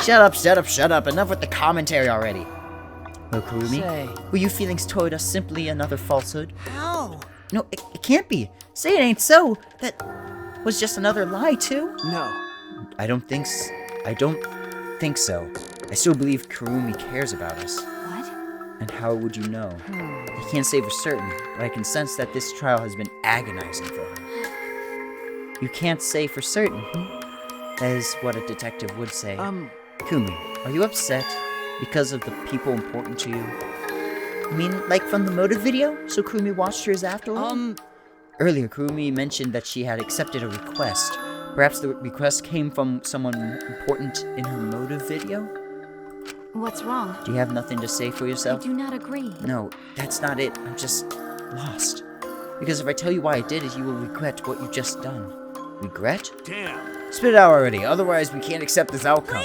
Shut up. Enough with the commentary already. Well, Kurumi, Say. were your feelings toward us simply another falsehood? How? No, it can't be. Say it ain't so. That was just another lie, too. No. I don't think so. I still believe Kurumi cares about us. What? And how would you know? I can't say for certain, but I can sense that this trial has been agonizing for her. You can't say for certain. That is what a detective would say. Kumi, are you upset because of the people important to you? I mean, like from the motive video? So Kurumi watched hers after all? Earlier, Kurumi mentioned that she had accepted a request. Perhaps the request came from someone important in her motive video? What's wrong? Do you have nothing to say for I yourself? do not agree. No, that's not it. I'm just lost. Because if I tell you why I did it, you will regret what you've just done. Regret? Damn. Spit it out already, otherwise we can't accept this outcome.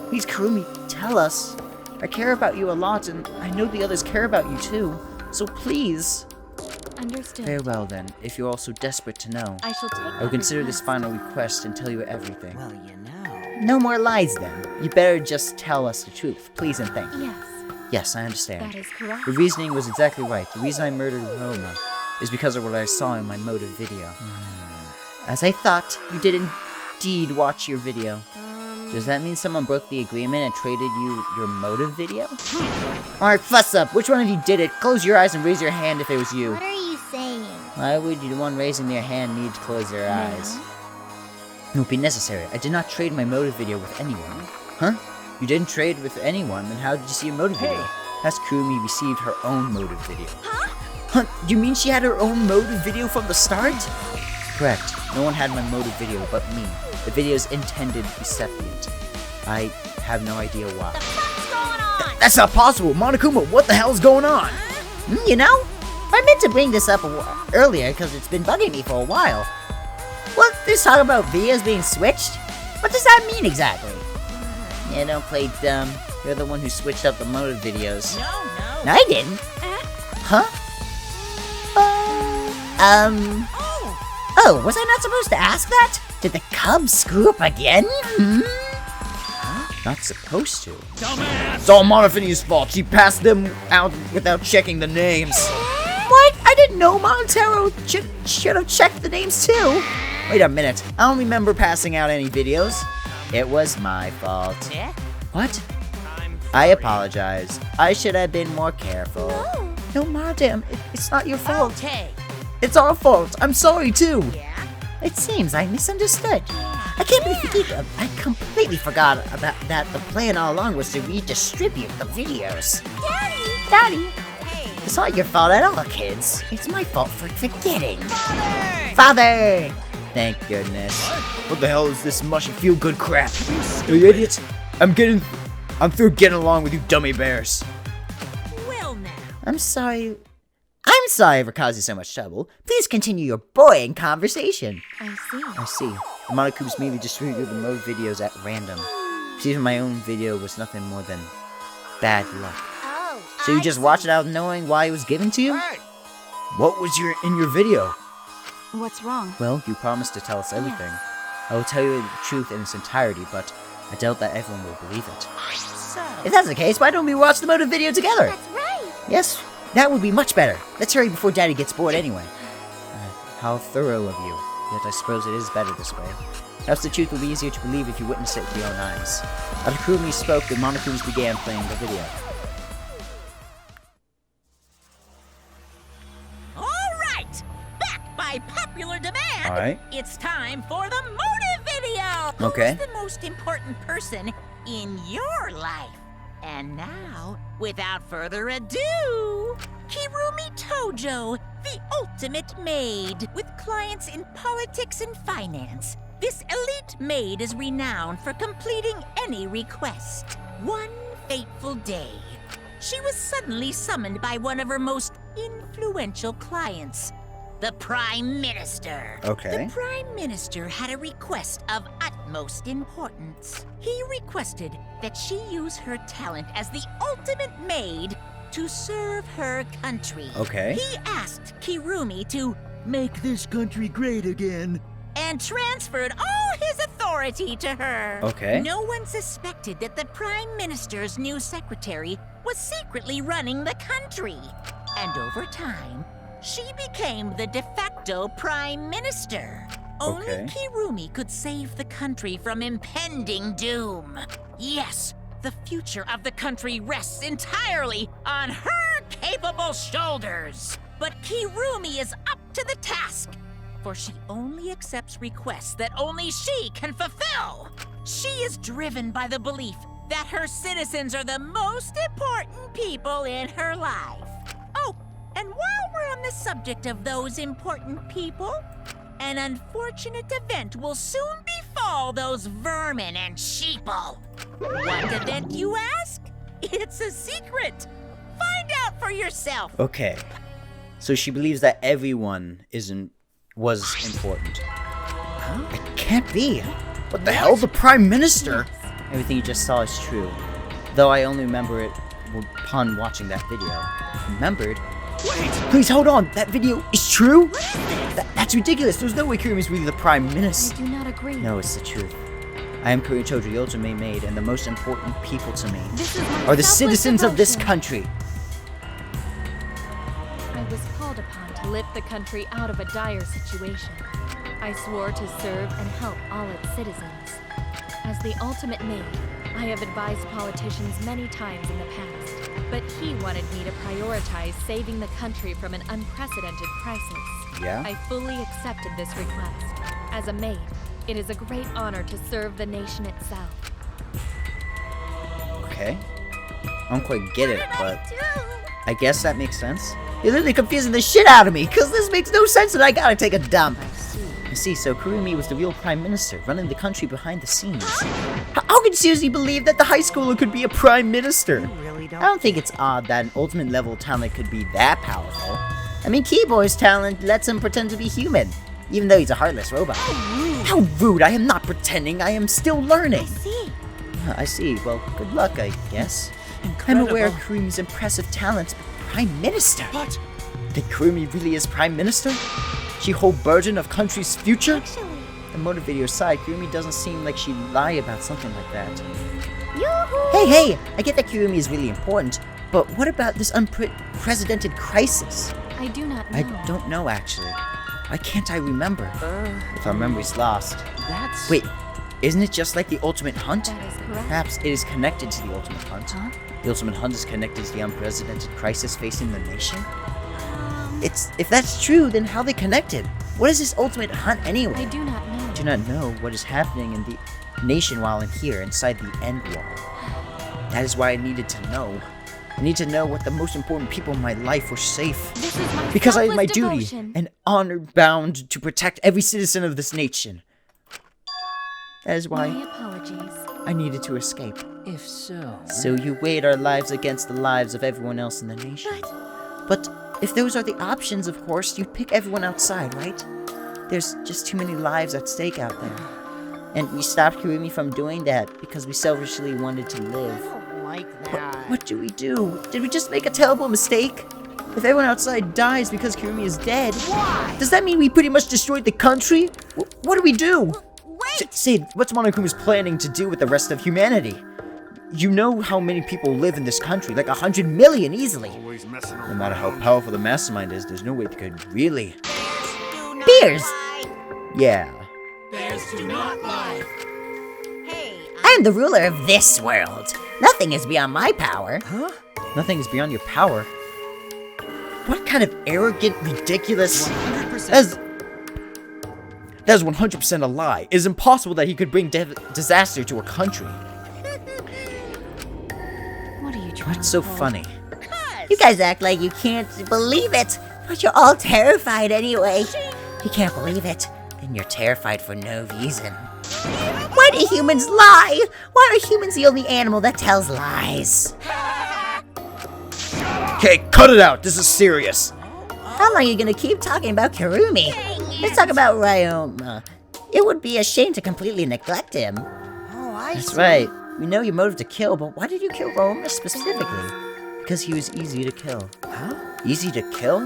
Please, Kurumi, tell us. I care about you a lot, and I know the others care about you too. So please. Understood. Very well then, if you're all so desperate to know. I shall take I will that consider this request. final request and tell you everything. Well, you know. No more lies then. You better just tell us the truth, please and thank you. Yes, Yes, I understand. that is correct. The reasoning was exactly right. The reason I murdered Roma is because of what I saw in my motive video. As I thought, you did indeed watch your video. Does that mean someone broke the agreement and traded you your motive video? Alright, fuss up. Which one of you did it? Close your eyes and raise your hand if it was you. What are you saying? Why would you, the one raising their hand, need to close their eyes? It would be necessary. I did not trade my motive video with anyone. Huh? You didn't trade with anyone, then how did you see a motive video? Has Kurumi received her own motive video? Huh? You mean she had her own motive video from the start? Correct. No one had my motive video but me. The video's intended recipient. I have no idea why. What's going on? That's not possible! Monokuma, what the hell's going on? You know, I meant to bring this up earlier because it's been bugging me for a while. What, this talk about videos being switched? What does that mean exactly? Yeah, don't play dumb. You're the one who switched up the motive videos. No, I didn't. Huh? Oh, was I not supposed to ask that? Did the Cubs screw up again? Not supposed to. It's all Monofini's fault. She passed them out without checking the names. What? I didn't know Montero should have checked the names too. Wait a minute. I don't remember passing out any videos. It was my fault. What? I apologize. I should have been more careful. No, madam, it's not your fault. Okay. It's our fault. I'm sorry too. It seems I misunderstood. I can't believe I completely forgot about that. The plan all along was to redistribute the videos. Daddy! It's not your fault at all, kids. It's my fault for forgetting. Father! Thank goodness. What the hell is this mushy feel-good crap? You idiot! I'm through getting along with you dummy bears. Well now. I'm sorry for causing so much trouble. Please continue your boring conversation. I see. The Monokubes merely distributed the mode videos at random. Even my own video was nothing more than bad luck. Oh, So you just watched it out knowing why it was given to you? What was in your video? What's wrong? Well, you promised to tell us everything. I will tell you the truth in its entirety, but I doubt that everyone will believe it. If that's the case, why don't we watch the motive video together? That's right. Yes, that would be much better. Let's hurry before Daddy gets bored anyway. How thorough of you. Yet I suppose it is better this way. Perhaps the truth will be easier to believe if you witness it with your own eyes. After Kurumi spoke, the Monokumas began playing the video. All right! Back by popular demand, All right. it's time for the motive video! Okay. Who's the most important person in your life? And now, without further ado, Kirumi Tojo, the ultimate maid, with clients in politics and finance. This elite maid is renowned for completing any request. One fateful day, she was suddenly summoned by one of her most influential clients, the Prime Minister. Okay. The Prime Minister had a request of utmost importance. He requested that she use her talent as the ultimate maid to serve her country. Okay. He asked Kirumi to Make this country great again. and transferred all his authority to her. Okay. No one suspected that the Prime Minister's new secretary was secretly running the country. And over time, she became the de facto Prime Minister. Only Okay. Kirumi could save the country from impending doom. Yes, the future of the country rests entirely on her capable shoulders. But Kirumi is up to the task, for she only accepts requests that only she can fulfill. She is driven by the belief that her citizens are the most important people in her life. Oh, and while we're on the subject of those important people, an unfortunate event will soon befall those vermin and sheeple. What event, you ask? It's a secret. Find out for yourself. Okay. So she believes that everyone was important. It can't be. What the hell? The Prime Minister? Everything you just saw is true. Though I only remember it upon watching that video. Remembered? Wait! Please hold on! That video is true? That's ridiculous! There's no way Kurumi's really the Prime Minister. I do not agree. No, it's the truth. I am Kurumi Tojo, the ultimate maid, and the most important people to me This is my are the selfless citizens of this devotion. country. I was called upon to lift the country out of a dire situation. I swore to serve and help all its citizens. As the ultimate maid, I have advised politicians many times in the past, but he wanted me to prioritize saving the country from an unprecedented crisis. Yeah? I fully accepted this request. As a maid, it is a great honor to serve the nation itself. Okay. I don't quite get it, but I guess that makes sense. You're literally confusing the shit out of me, because this makes no sense and I gotta take a dump. I see, so Kurumi was the real Prime Minister, running the country behind the scenes. How can you seriously believe that the high schooler could be a Prime Minister? Really I don't think it's odd that an ultimate level talent could be that powerful. I mean, Keyboy's talent lets him pretend to be human, even though he's a heartless robot. How rude! I am not pretending, I am still learning. I see. Well, good luck, I guess. I'm aware of Kurumi's impressive talents, but Prime Minister? What? That Kurumi really is Prime Minister? She whole burden of country's future? The motive video aside, Kurumi doesn't seem like she'd lie about something like that. Yoo-hoo! Hey! I get that Kurumi is really important, but what about this unprecedented crisis? I do not know. I don't know, actually. Why can't I remember? If our memory's lost. That's... Wait, isn't it just like the Ultimate Hunt? That is correct. Perhaps it is connected to the Ultimate Hunt. Huh? The Ultimate Hunt is connected to the unprecedented crisis facing the nation? If that's true, then how are they connected? What is this Ultimate Hunt anyway? I do not know. I do not know what is happening in the nation while I'm here, inside the End Wall. That is why I needed to know. I need to know what the most important people in my life were safe. This is my Because I have my selfless duty devotion. and honor bound to protect every citizen of this nation. That is why My apologies. I needed to escape. If so... So you weighed our lives against the lives of everyone else in the nation. But if those are the options, of course, you'd pick everyone outside, right? There's just too many lives at stake out there. And we stopped Kurumi from doing that because we selfishly wanted to live. Like that. What do we do? Did we just make a terrible mistake? If everyone outside dies because Kirumi is dead, does that mean we pretty much destroyed the country? What do we do? Wait! Say, what's Monokuma's planning to do with the rest of humanity? You know how many people live in this country, like 100 million easily. No matter how powerful the mastermind is, there's no way they could really... Bears! Yeah. Bears do not lie. I'm the ruler of this world. Nothing is beyond my power. Huh? Nothing is beyond your power? What kind of arrogant, ridiculous... 100%. That's 100% a lie. It is impossible that he could bring disaster to a country. What are you trying What's so to pull? funny? You guys act like you can't believe it, but you're all terrified anyway. You can't believe it. Then you're terrified for no reason. Why do humans lie? Why are humans the only animal that tells lies? Okay, cut it out. This is serious. How long are you gonna keep talking about Kirumi? Let's talk about Ryoma. It would be a shame to completely neglect him. That's right. We know your motive to kill, but why did you kill Roma specifically? Because he was easy to kill. Huh? Easy to kill?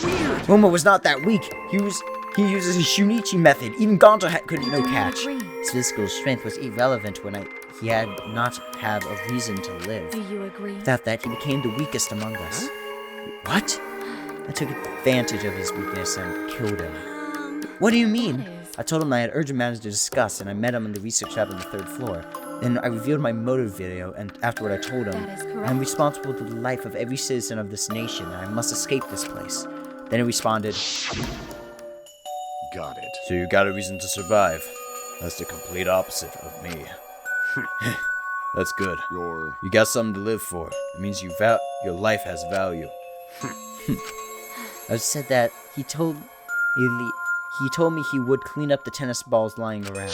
Weird. Roma was not that weak. He uses his Shunichi method. Even Gonzo couldn't no catch. His physical strength was irrelevant when he had not have a reason to live. Do you agree? Without that, he became the weakest among us. What? I took advantage of his weakness and killed him. What do you mean? I told him I had urgent matters to discuss, and I met him in the research lab on the 3rd floor. Then I revealed my motive video, and afterward I told him, I'm responsible for the life of every citizen of this nation, and I must escape this place. Then he responded, Got it. So you got a reason to survive. That's the complete opposite of me. That's good. You got something to live for. It means your life has value. I said that he told me he would clean up the tennis balls lying around.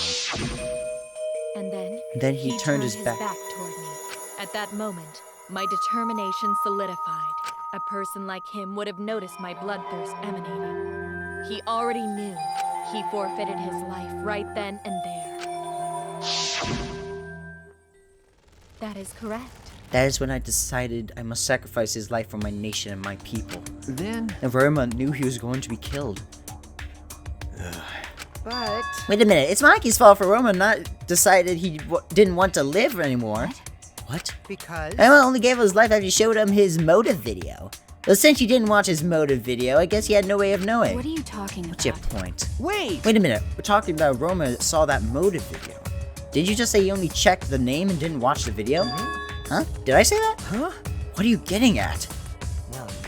And then he turned his back toward me. At that moment, my determination solidified. A person like him would have noticed my bloodthirst emanating. He already knew. He forfeited his life right then and there. That is correct. That is when I decided I must sacrifice his life for my nation and my people. Then... And Roma knew he was going to be killed. But... Wait a minute, it's Maki's fault for Roma not decided he didn't want to live anymore. What? Because... Emma only gave his life after he showed him his motive video. Well, since you didn't watch his motive video, I guess you had no way of knowing. What are you talking about? What's your point? Wait a minute, we're talking about Roma that saw that motive video. Did you just say you only checked the name and didn't watch the video? Huh? Did I say that? Huh? What are you getting at?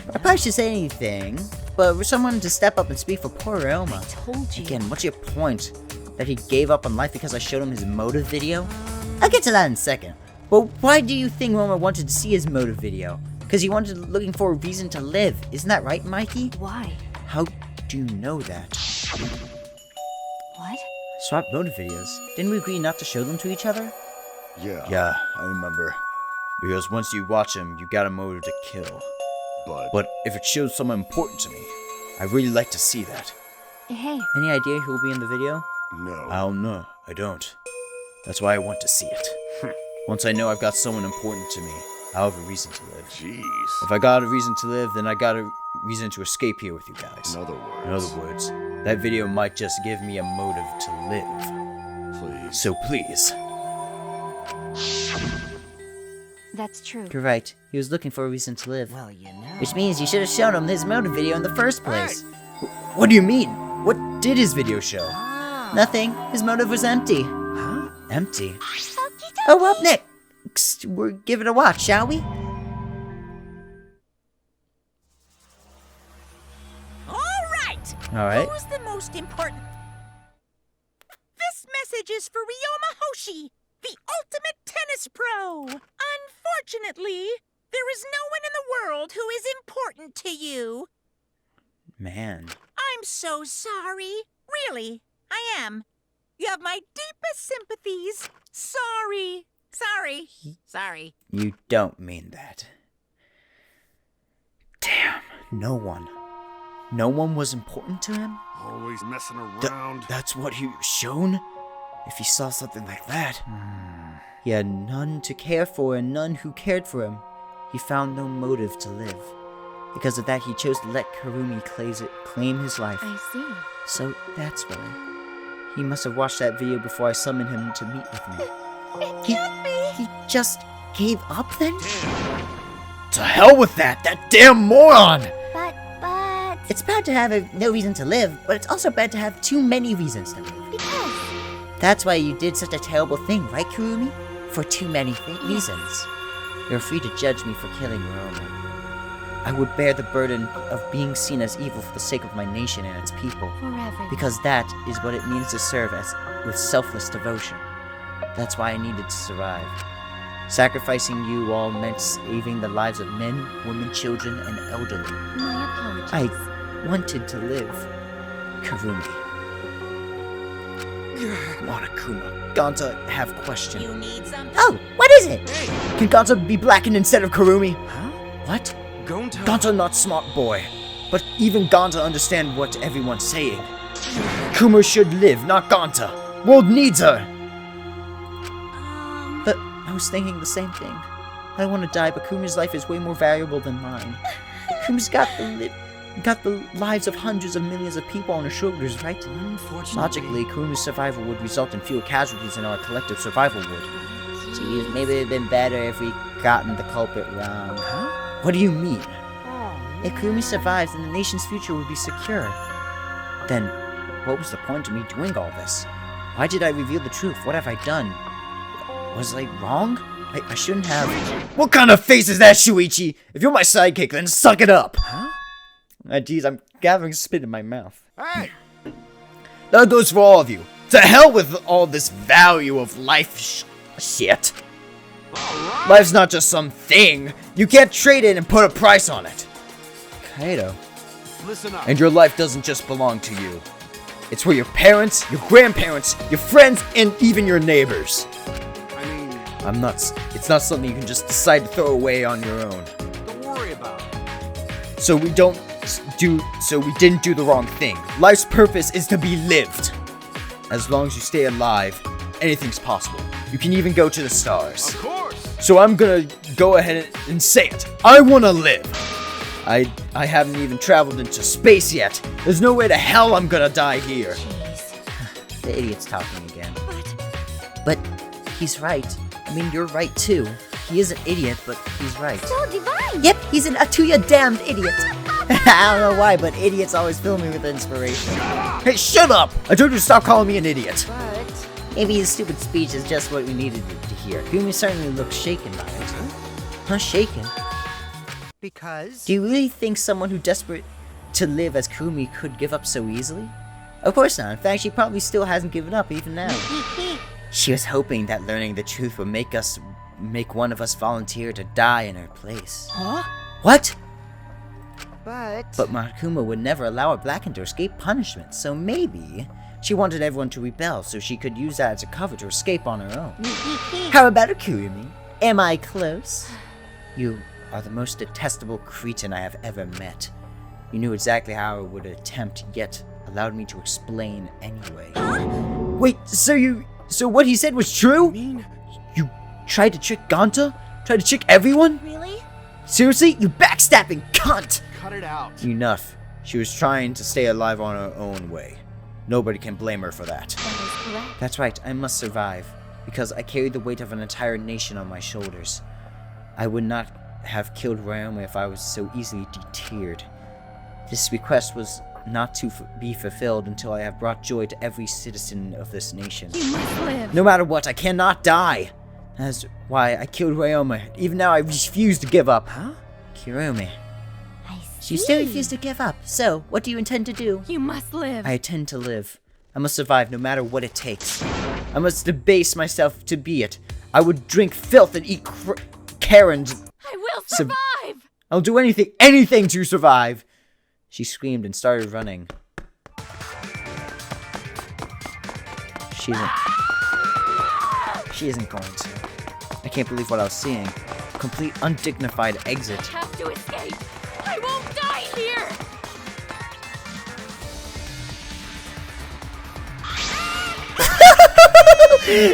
I probably should say anything, but for someone to step up and speak for poor Roma. I told you. Again, what's your point? That he gave up on life because I showed him his motive video? I'll get to that in a second. But why do you think Roma wanted to see his motive video? Because he wanted looking for a reason to live. Isn't that right, Mikey? Why? How do you know that? What? Swap motive videos. Didn't we agree not to show them to each other? Yeah, I remember. Because once you watch him, you got a motive to kill. But if it shows someone important to me, I really like to see that. Hey. Any idea who will be in the video? No. I don't know. I don't. That's why I want to see it. Once I know I've got someone important to me, I'll have a reason to live. Jeez. If I got a reason to live, then I got a reason to escape here with you guys. In other words, that video might just give me a motive to live. Please. So please. That's true. You're right. He was looking for a reason to live. Well, you know... Which means you should have shown him his motive video in the first place. What do you mean? What did his video show? Nothing. His motive was empty. Huh? Empty? Oh, up next. We'll give it a watch, shall we? Alright. Who's the most important? This message is for Ryoma Hoshi, the ultimate tennis pro. Unfortunately, there is no one in the world who is important to you. Man. I'm so sorry. Really, I am. You have my deepest sympathies. Sorry. Sorry. You don't mean that. Damn, no one. No one was important to him? Always messing around. That's what he was shown? If he saw something like that. He had none to care for and none who cared for him. He found no motive to live. Because of that, he chose to let Kurumi claim his life. I see. So that's why. He must have watched that video before I summoned him to meet with me. It can't be. He just gave up then? To hell with that damn moron! But... It's bad to have no reason to live, but it's also bad to have too many reasons to live. Because... That's why you did such a terrible thing, right, Kurumi? For too many reasons. You're free to judge me for killing Roma. I would bear the burden of being seen as evil for the sake of my nation and its people. Forever. Because that is what it means to serve with selfless devotion. That's why I needed to survive. Sacrificing you all meant saving the lives of men, women, children, and elderly. My apologies. I wanted to live. Kurumi. Monokuma. Gonta, have question. You need something? Oh, what is it? Can Gonta be blackened instead of Kurumi? Huh? What? Gonta not smart boy. But even Gonta understand what everyone's saying. Kuma should live, not Gonta. World needs her. But I was thinking the same thing. I don't want to die, but Kuma's life is way more valuable than mine. Kuma's got the lives of hundreds of millions of people on her shoulders, right? Logically, Kuma's survival would result in fewer casualties than our collective survival would. Geez, maybe it'd been better if we gotten the culprit wrong. Huh? What do you mean? If Kurumi survives, then the nation's future would be secure. Then, what was the point of me doing all this? Why did I reveal the truth? What have I done? Was I wrong? I shouldn't have... What kind of face is that, Shuichi? If you're my sidekick, then suck it up! Huh? Geez, I'm gathering spit in my mouth. Hey! That goes for all of you. To hell with all this value of life shit. Life's not just some thing. You can't trade it and put a price on it. Kaido. Listen up. And your life doesn't just belong to you. It's for your parents, your grandparents, your friends, and even your neighbors. I mean... It's not something you can just decide to throw away on your own. Don't worry about it. So we didn't do the wrong thing. Life's purpose is to be lived. As long as you stay alive, anything's possible. You can even go to the stars. Of course. So I'm gonna go ahead and say it. I wanna live. I haven't even traveled into space yet. There's no way to hell I'm gonna die here. Jeez. The idiot's talking again. But he's right. I mean, you're right too. He is an idiot, but he's right. So divine! Yep, he's an to-ya damned idiot. I don't know why, but idiots always fill me with inspiration. Hey, shut up! I told you to stop calling me an idiot. But maybe his stupid speech is just what we needed to hear. Kumi certainly looks shaken by it. Huh? Shaken? Because? Do you really think someone who desperate to live as Kumi could give up so easily? Of course not. In fact, she probably still hasn't given up even now. She was hoping that learning the truth would make one of us volunteer to die in her place. Huh? What? But Monokuma would never allow a blackened to escape punishment, so maybe she wanted everyone to rebel so she could use that as a cover to escape on her own. How about it, Kurumi? Am I close? You are the most detestable cretin I have ever met. You knew exactly how I would attempt, yet allowed me to explain anyway. Wait, so what he said was true? You tried to trick Gonta? Tried to trick everyone? Really? Seriously? You backstabbing cunt! Cut it out. Enough. She was trying to stay alive on her own way. Nobody can blame her for that. That is correct. That's right, I must survive, because I carry the weight of an entire nation on my shoulders. I would not have killed Ryoma if I was so easily deterred. This request was not to be fulfilled until I have brought joy to every citizen of this nation. You must live. No matter what, I cannot die. That's why I killed Ryoma. Even now, I refuse to give up. Huh? Kirumi. I see. You still refuse to give up, so what do you intend to do? You must live. I intend to live. I must survive no matter what it takes. I must debase myself to be it. I would drink filth and eat Karens. I will survive! I'll do anything to survive. She screamed and started running. She isn't going to. I can't believe what I was seeing. Complete undignified exit. I have to escape. I won't die here.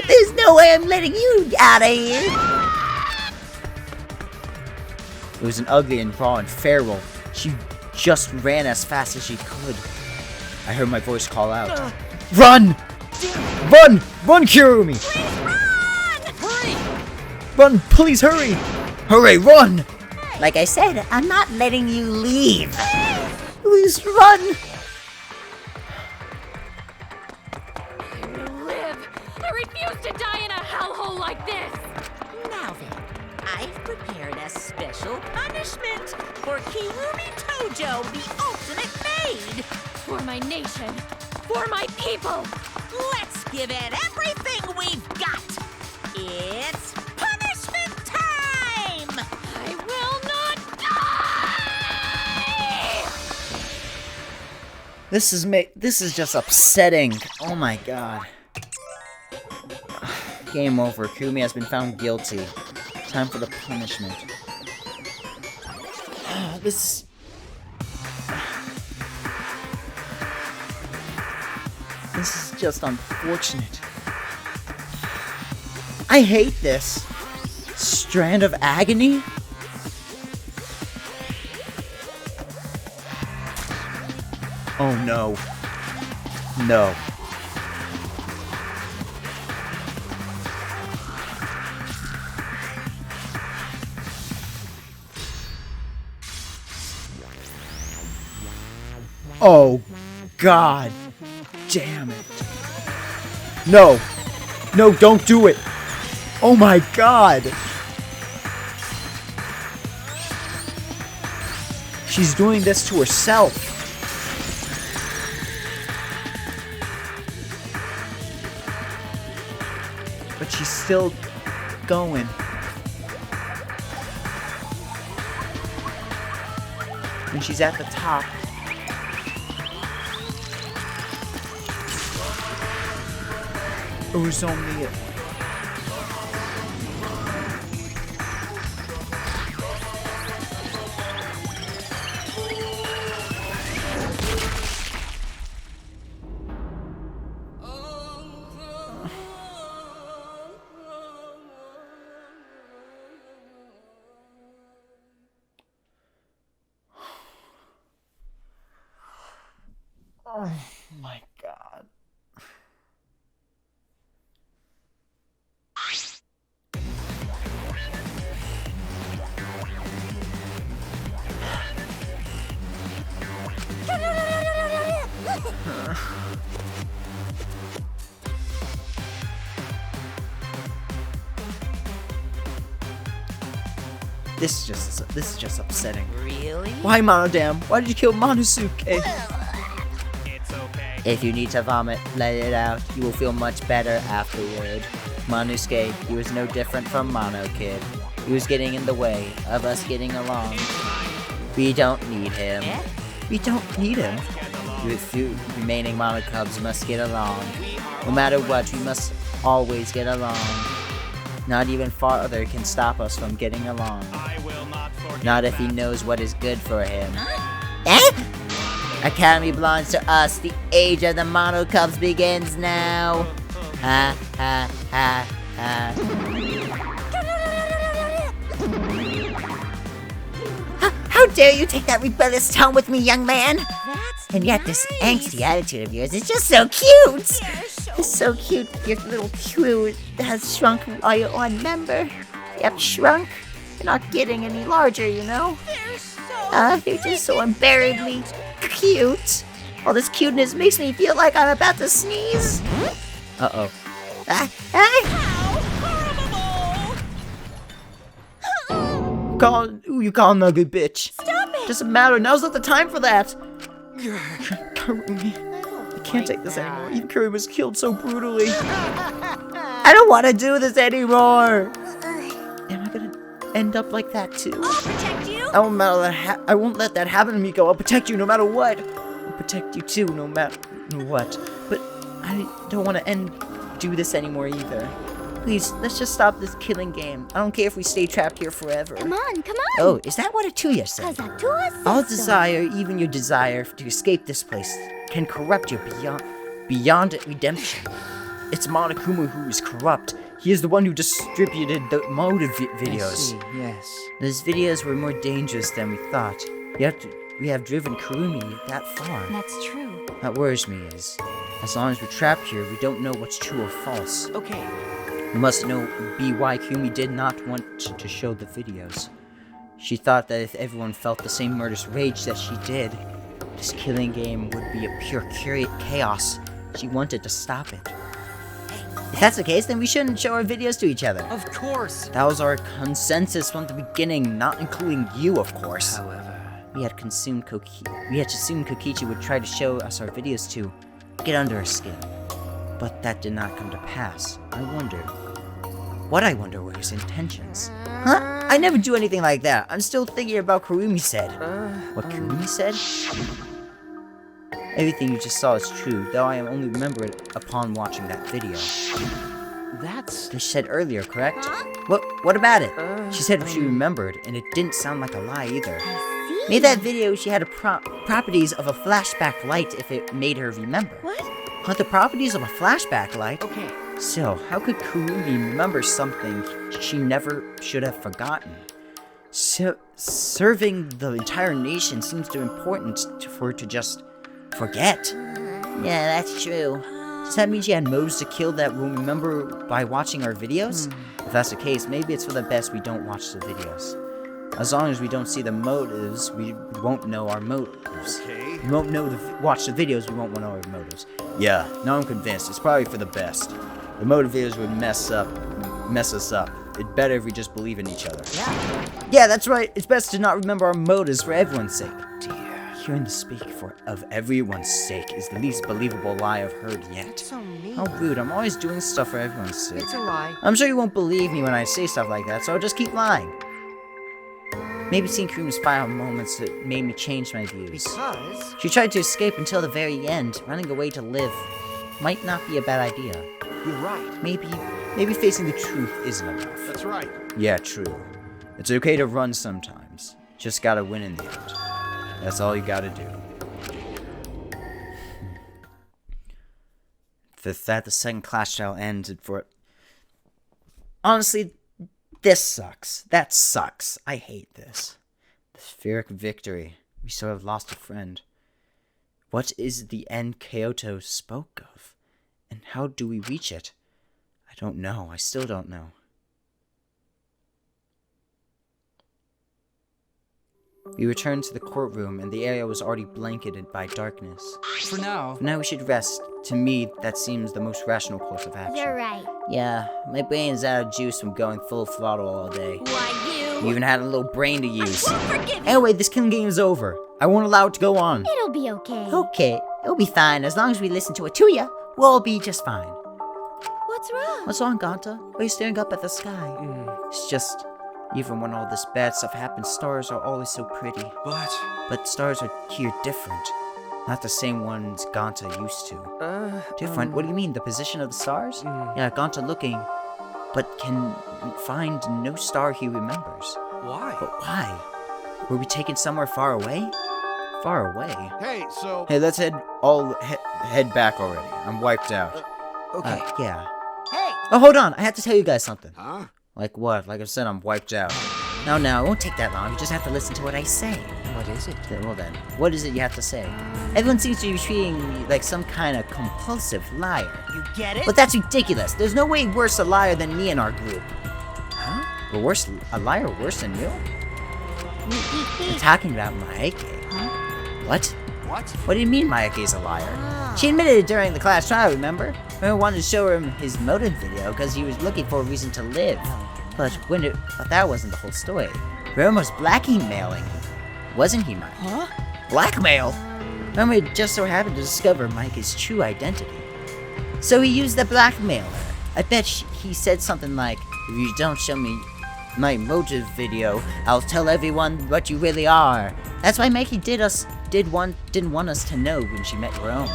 There's no way I'm letting you out of here. It was an ugly and raw and feral She just ran as fast as she could. I heard my voice call out. Run! Run! Run, Kirumi! Hurry! Run, please hurry! Hurry, run! Like I said, I'm not letting you leave. Please run! I will live. I refuse to die in a hellhole like this. Now then, I've prepared a special punishment for Kirumi Tojo, the ultimate maid. For my nation. For my people. Let's give it everything we've got. It's punishment time! I will not die! This is just upsetting. Oh my god. Game over. Kirumi has been found guilty. Time for the punishment. This is just unfortunate. I hate this. Strand of agony? Oh no. No. Oh, God damn it. No. No, don't do it. Oh my God. She's doing this to herself. But she's still going. And she's at the top. It was only oh my God. This is just upsetting. Really? Why, Monodam? Why did you kill Monosuke? It's okay. If you need to vomit, let it out. You will feel much better afterward. Monosuke, he was no different from Mono Kid. He was getting in the way of us getting along. We don't need him. We don't need him. You two remaining Mono Cubs must get along. No matter what, we must always get along. Not even father can stop us from getting along. I will not forget Not if he knows what is good for him. Academy belongs to us. The age of the Mono Cubs begins now. Ha ha ha ha. How dare you take that rebellious tone with me, young man? And yet this angsty attitude of yours is just so cute. It's so cute. Your little cute has shrunk on member. Yep, shrunk. You're not getting any larger, you know. They're just so unbearably cute. All this cuteness makes me feel like I'm about to sneeze. Uh-oh. You call him a good bitch. Stop it! Doesn't matter. Now's not the time for that. Kirumi, I can't take this anymore. Even Kirumi was killed so brutally. I don't want to do this anymore. Am I gonna end up like that too? I'll protect you. I won't let that happen to me. I'll protect you no matter what. I'll protect you too, no matter what. But I don't want to do this anymore either. Please, let's just stop this killing game. I don't care if we stay trapped here forever. Come on, come on. Oh, is that what Atuya said? 'Cause Atuya said All so. desire, even your desire to escape this place, can corrupt you beyond redemption. It's Monokuma who is corrupt. He is the one who distributed the motive videos. I see, yes. Those videos were more dangerous than we thought. we have driven Kurumi that far. That's true. What worries me is, as long as we're trapped here, we don't know what's true or false. Okay. We must be why Kurumi did not want to show the videos. She thought that if everyone felt the same murderous rage that she did, this killing game would be a pure chaos. She wanted to stop it. If that's the case, then we shouldn't show our videos to each other. Of course. That was our consensus from the beginning, not including you, of course. However, we had assumed Kokichi would try to show us our videos to get under her skin. But that did not come to pass. I wonder were his intentions. Huh? I never do anything like that. I'm still thinking about Kurumi said. What Kurumi said? Everything you just saw is true, though I only remember it upon watching that video. That's... She said earlier, correct? What about it? She said she remembered, and it didn't sound like a lie either. Made that video, she had a properties of a flashback light if it made her remember. What? Huh, the properties of a flashback light? Okay. So, how could Kurumi remember something she never should have forgotten? Serving the entire nation seems too important for her to just forget. Yeah, that's true. Does that mean she had motives to kill that we'll remember by watching our videos? If that's the case, maybe it's for the best we don't watch the videos. As long as we don't see the motives, we won't know our motives. Okay. We won't know watch the videos, we won't know our motives. Yeah, now I'm convinced. It's probably for the best. The motive videos would mess us up. It's better if we just believe in each other. Yeah, that's right. It's best to not remember our motives for everyone's sake. Hearing to speak of everyone's sake is the least believable lie I've heard yet. So mean. How rude. I'm always doing stuff for everyone's sake. It's a lie. I'm sure you won't believe me when I say stuff like that, so I'll just keep lying. Maybe seeing Kurumi's final moments that made me change my views. Because... She tried to escape until the very end. Running away to live might not be a bad idea. You're right. Maybe facing the truth isn't enough. That's right. Yeah, true. It's okay to run sometimes. Just gotta win in the end. That's all you gotta do. The second clash trial ended for... Honestly, this sucks. That sucks. I hate this. The Pyrrhic victory. We sort of lost a friend. What is the end Kyoto spoke of? And how do we reach it? I don't know. I still don't know. We returned to the courtroom, and the area was already blanketed by darkness. For now. For now, we should rest. To me, that seems the most rational course of action. You're right. Yeah, my brain's out of juice from going full throttle all day. Why, You even had a little brain to use. forgive you. Anyway, this killing game is over. I won't allow it to go on. It'll be okay. Okay, it'll be fine. As long as we listen to it to ya, we'll all be just fine. What's wrong? What's wrong, Ganta? Why are you staring up at the sky? It's just, even when all this bad stuff happens, stars are always so pretty. But stars are here different. Not the same ones Ganta used to. Different? What do you mean? The position of the stars? Yeah, Ganta looking, but can find no star he remembers. Why? But why? Were we taken somewhere far away? Far away? Hey, so... Hey, let's head back already. I'm wiped out. Okay. Yeah. Hey! Oh, hold on. I have to tell you guys something. Huh? Like what? Like I said, I'm wiped out. No, it won't take that long. You just have to listen to what I say. What is it? Well then, what is it you have to say? Everyone seems to be treating me like some kind of compulsive liar. You get it? But that's ridiculous. There's no way worse a liar than me in our group. Huh? A liar worse than you? I'm talking about Maike. What? What do you mean Maike's a liar? She admitted it during the class trial, remember? Remember wanted to show him his motive video because he was looking for a reason to live. But that wasn't the whole story. Rome was blackmailing him. Wasn't he, Mike? Huh? Blackmail? Rome just so happened to discover Mike's true identity. So he used the blackmailer. I bet he said something like, if you don't show me my motive video, I'll tell everyone what you really are. That's why Mikey didn't want us to know when she met Rome.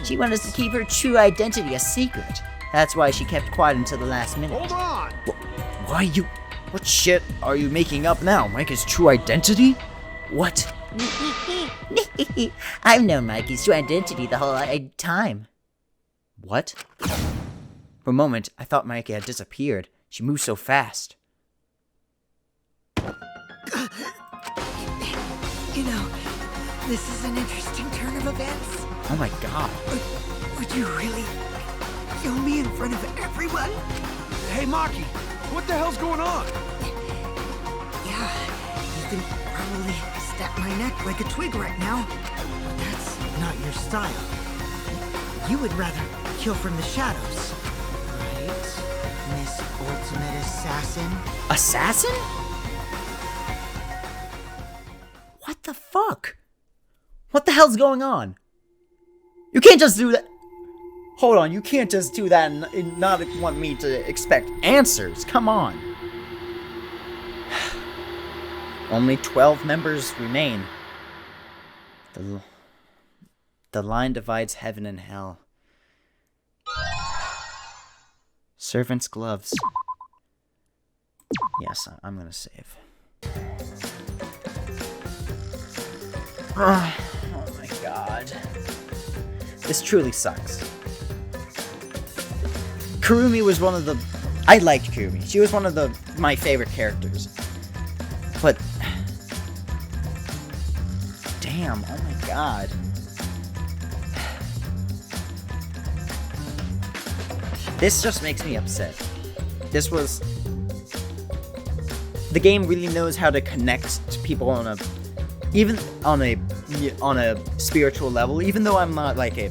She wanted us to keep her true identity a secret. That's why she kept quiet until the last minute. Hold on! What shit are you making up now? Mike's true identity? What? I've known Mikey's true identity the whole time. What? For a moment, I thought Mikey had disappeared. She moved so fast. You know, This is an interesting turn of events. Oh my god. Would you really kill me in front of everyone? Hey, Maki, what the hell's going on? Yeah, you can probably snap my neck like a twig right now. But that's not your style. You would rather kill from the shadows, right, Miss Ultimate Assassin? Assassin? What the fuck? What the hell's going on? You can't just do that. Hold on, you can't just do that and not want me to expect answers. Come on. Only 12 members remain. The line divides heaven and hell. Servant's gloves. Yes, I'm gonna save. Oh my god. This truly sucks. Kurumi was one of the... I liked Kurumi. She was one of my favorite characters. But... Damn, oh my god. This just makes me upset. This was... The game really knows how to connect to people on a... Even on a spiritual level, even though I'm not like a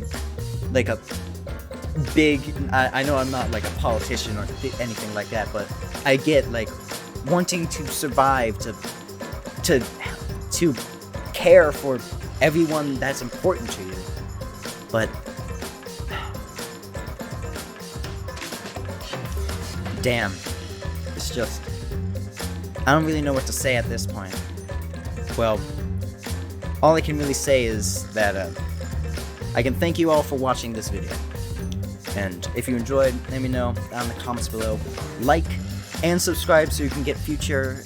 big, I know I'm not like a politician or anything like that, but I get like wanting to survive, to care for everyone that's important to you. But damn, it's just, I don't really know what to say at this point. Well, all I can really say is that I can thank you all for watching this video. And if you enjoyed, let me know down in the comments below. Like and subscribe so you can get future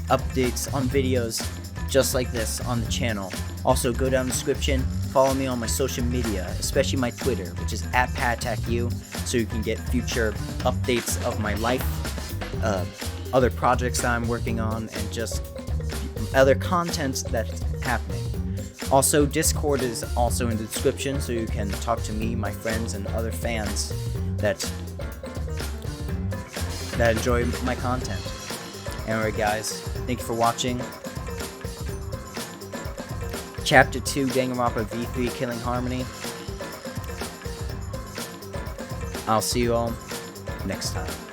updates on videos just like this on the channel. Also, go down in the description, follow me on my social media, especially my Twitter, which is @PatAttackU, so you can get future updates of my life, other projects that I'm working on, and just other content that's happening. Also, Discord is also in the description, so you can talk to me, my friends, and other fans that enjoy my content. Anyway, guys, thank you for watching. Chapter 2, Danganronpa V3 Killing Harmony. I'll see you all next time.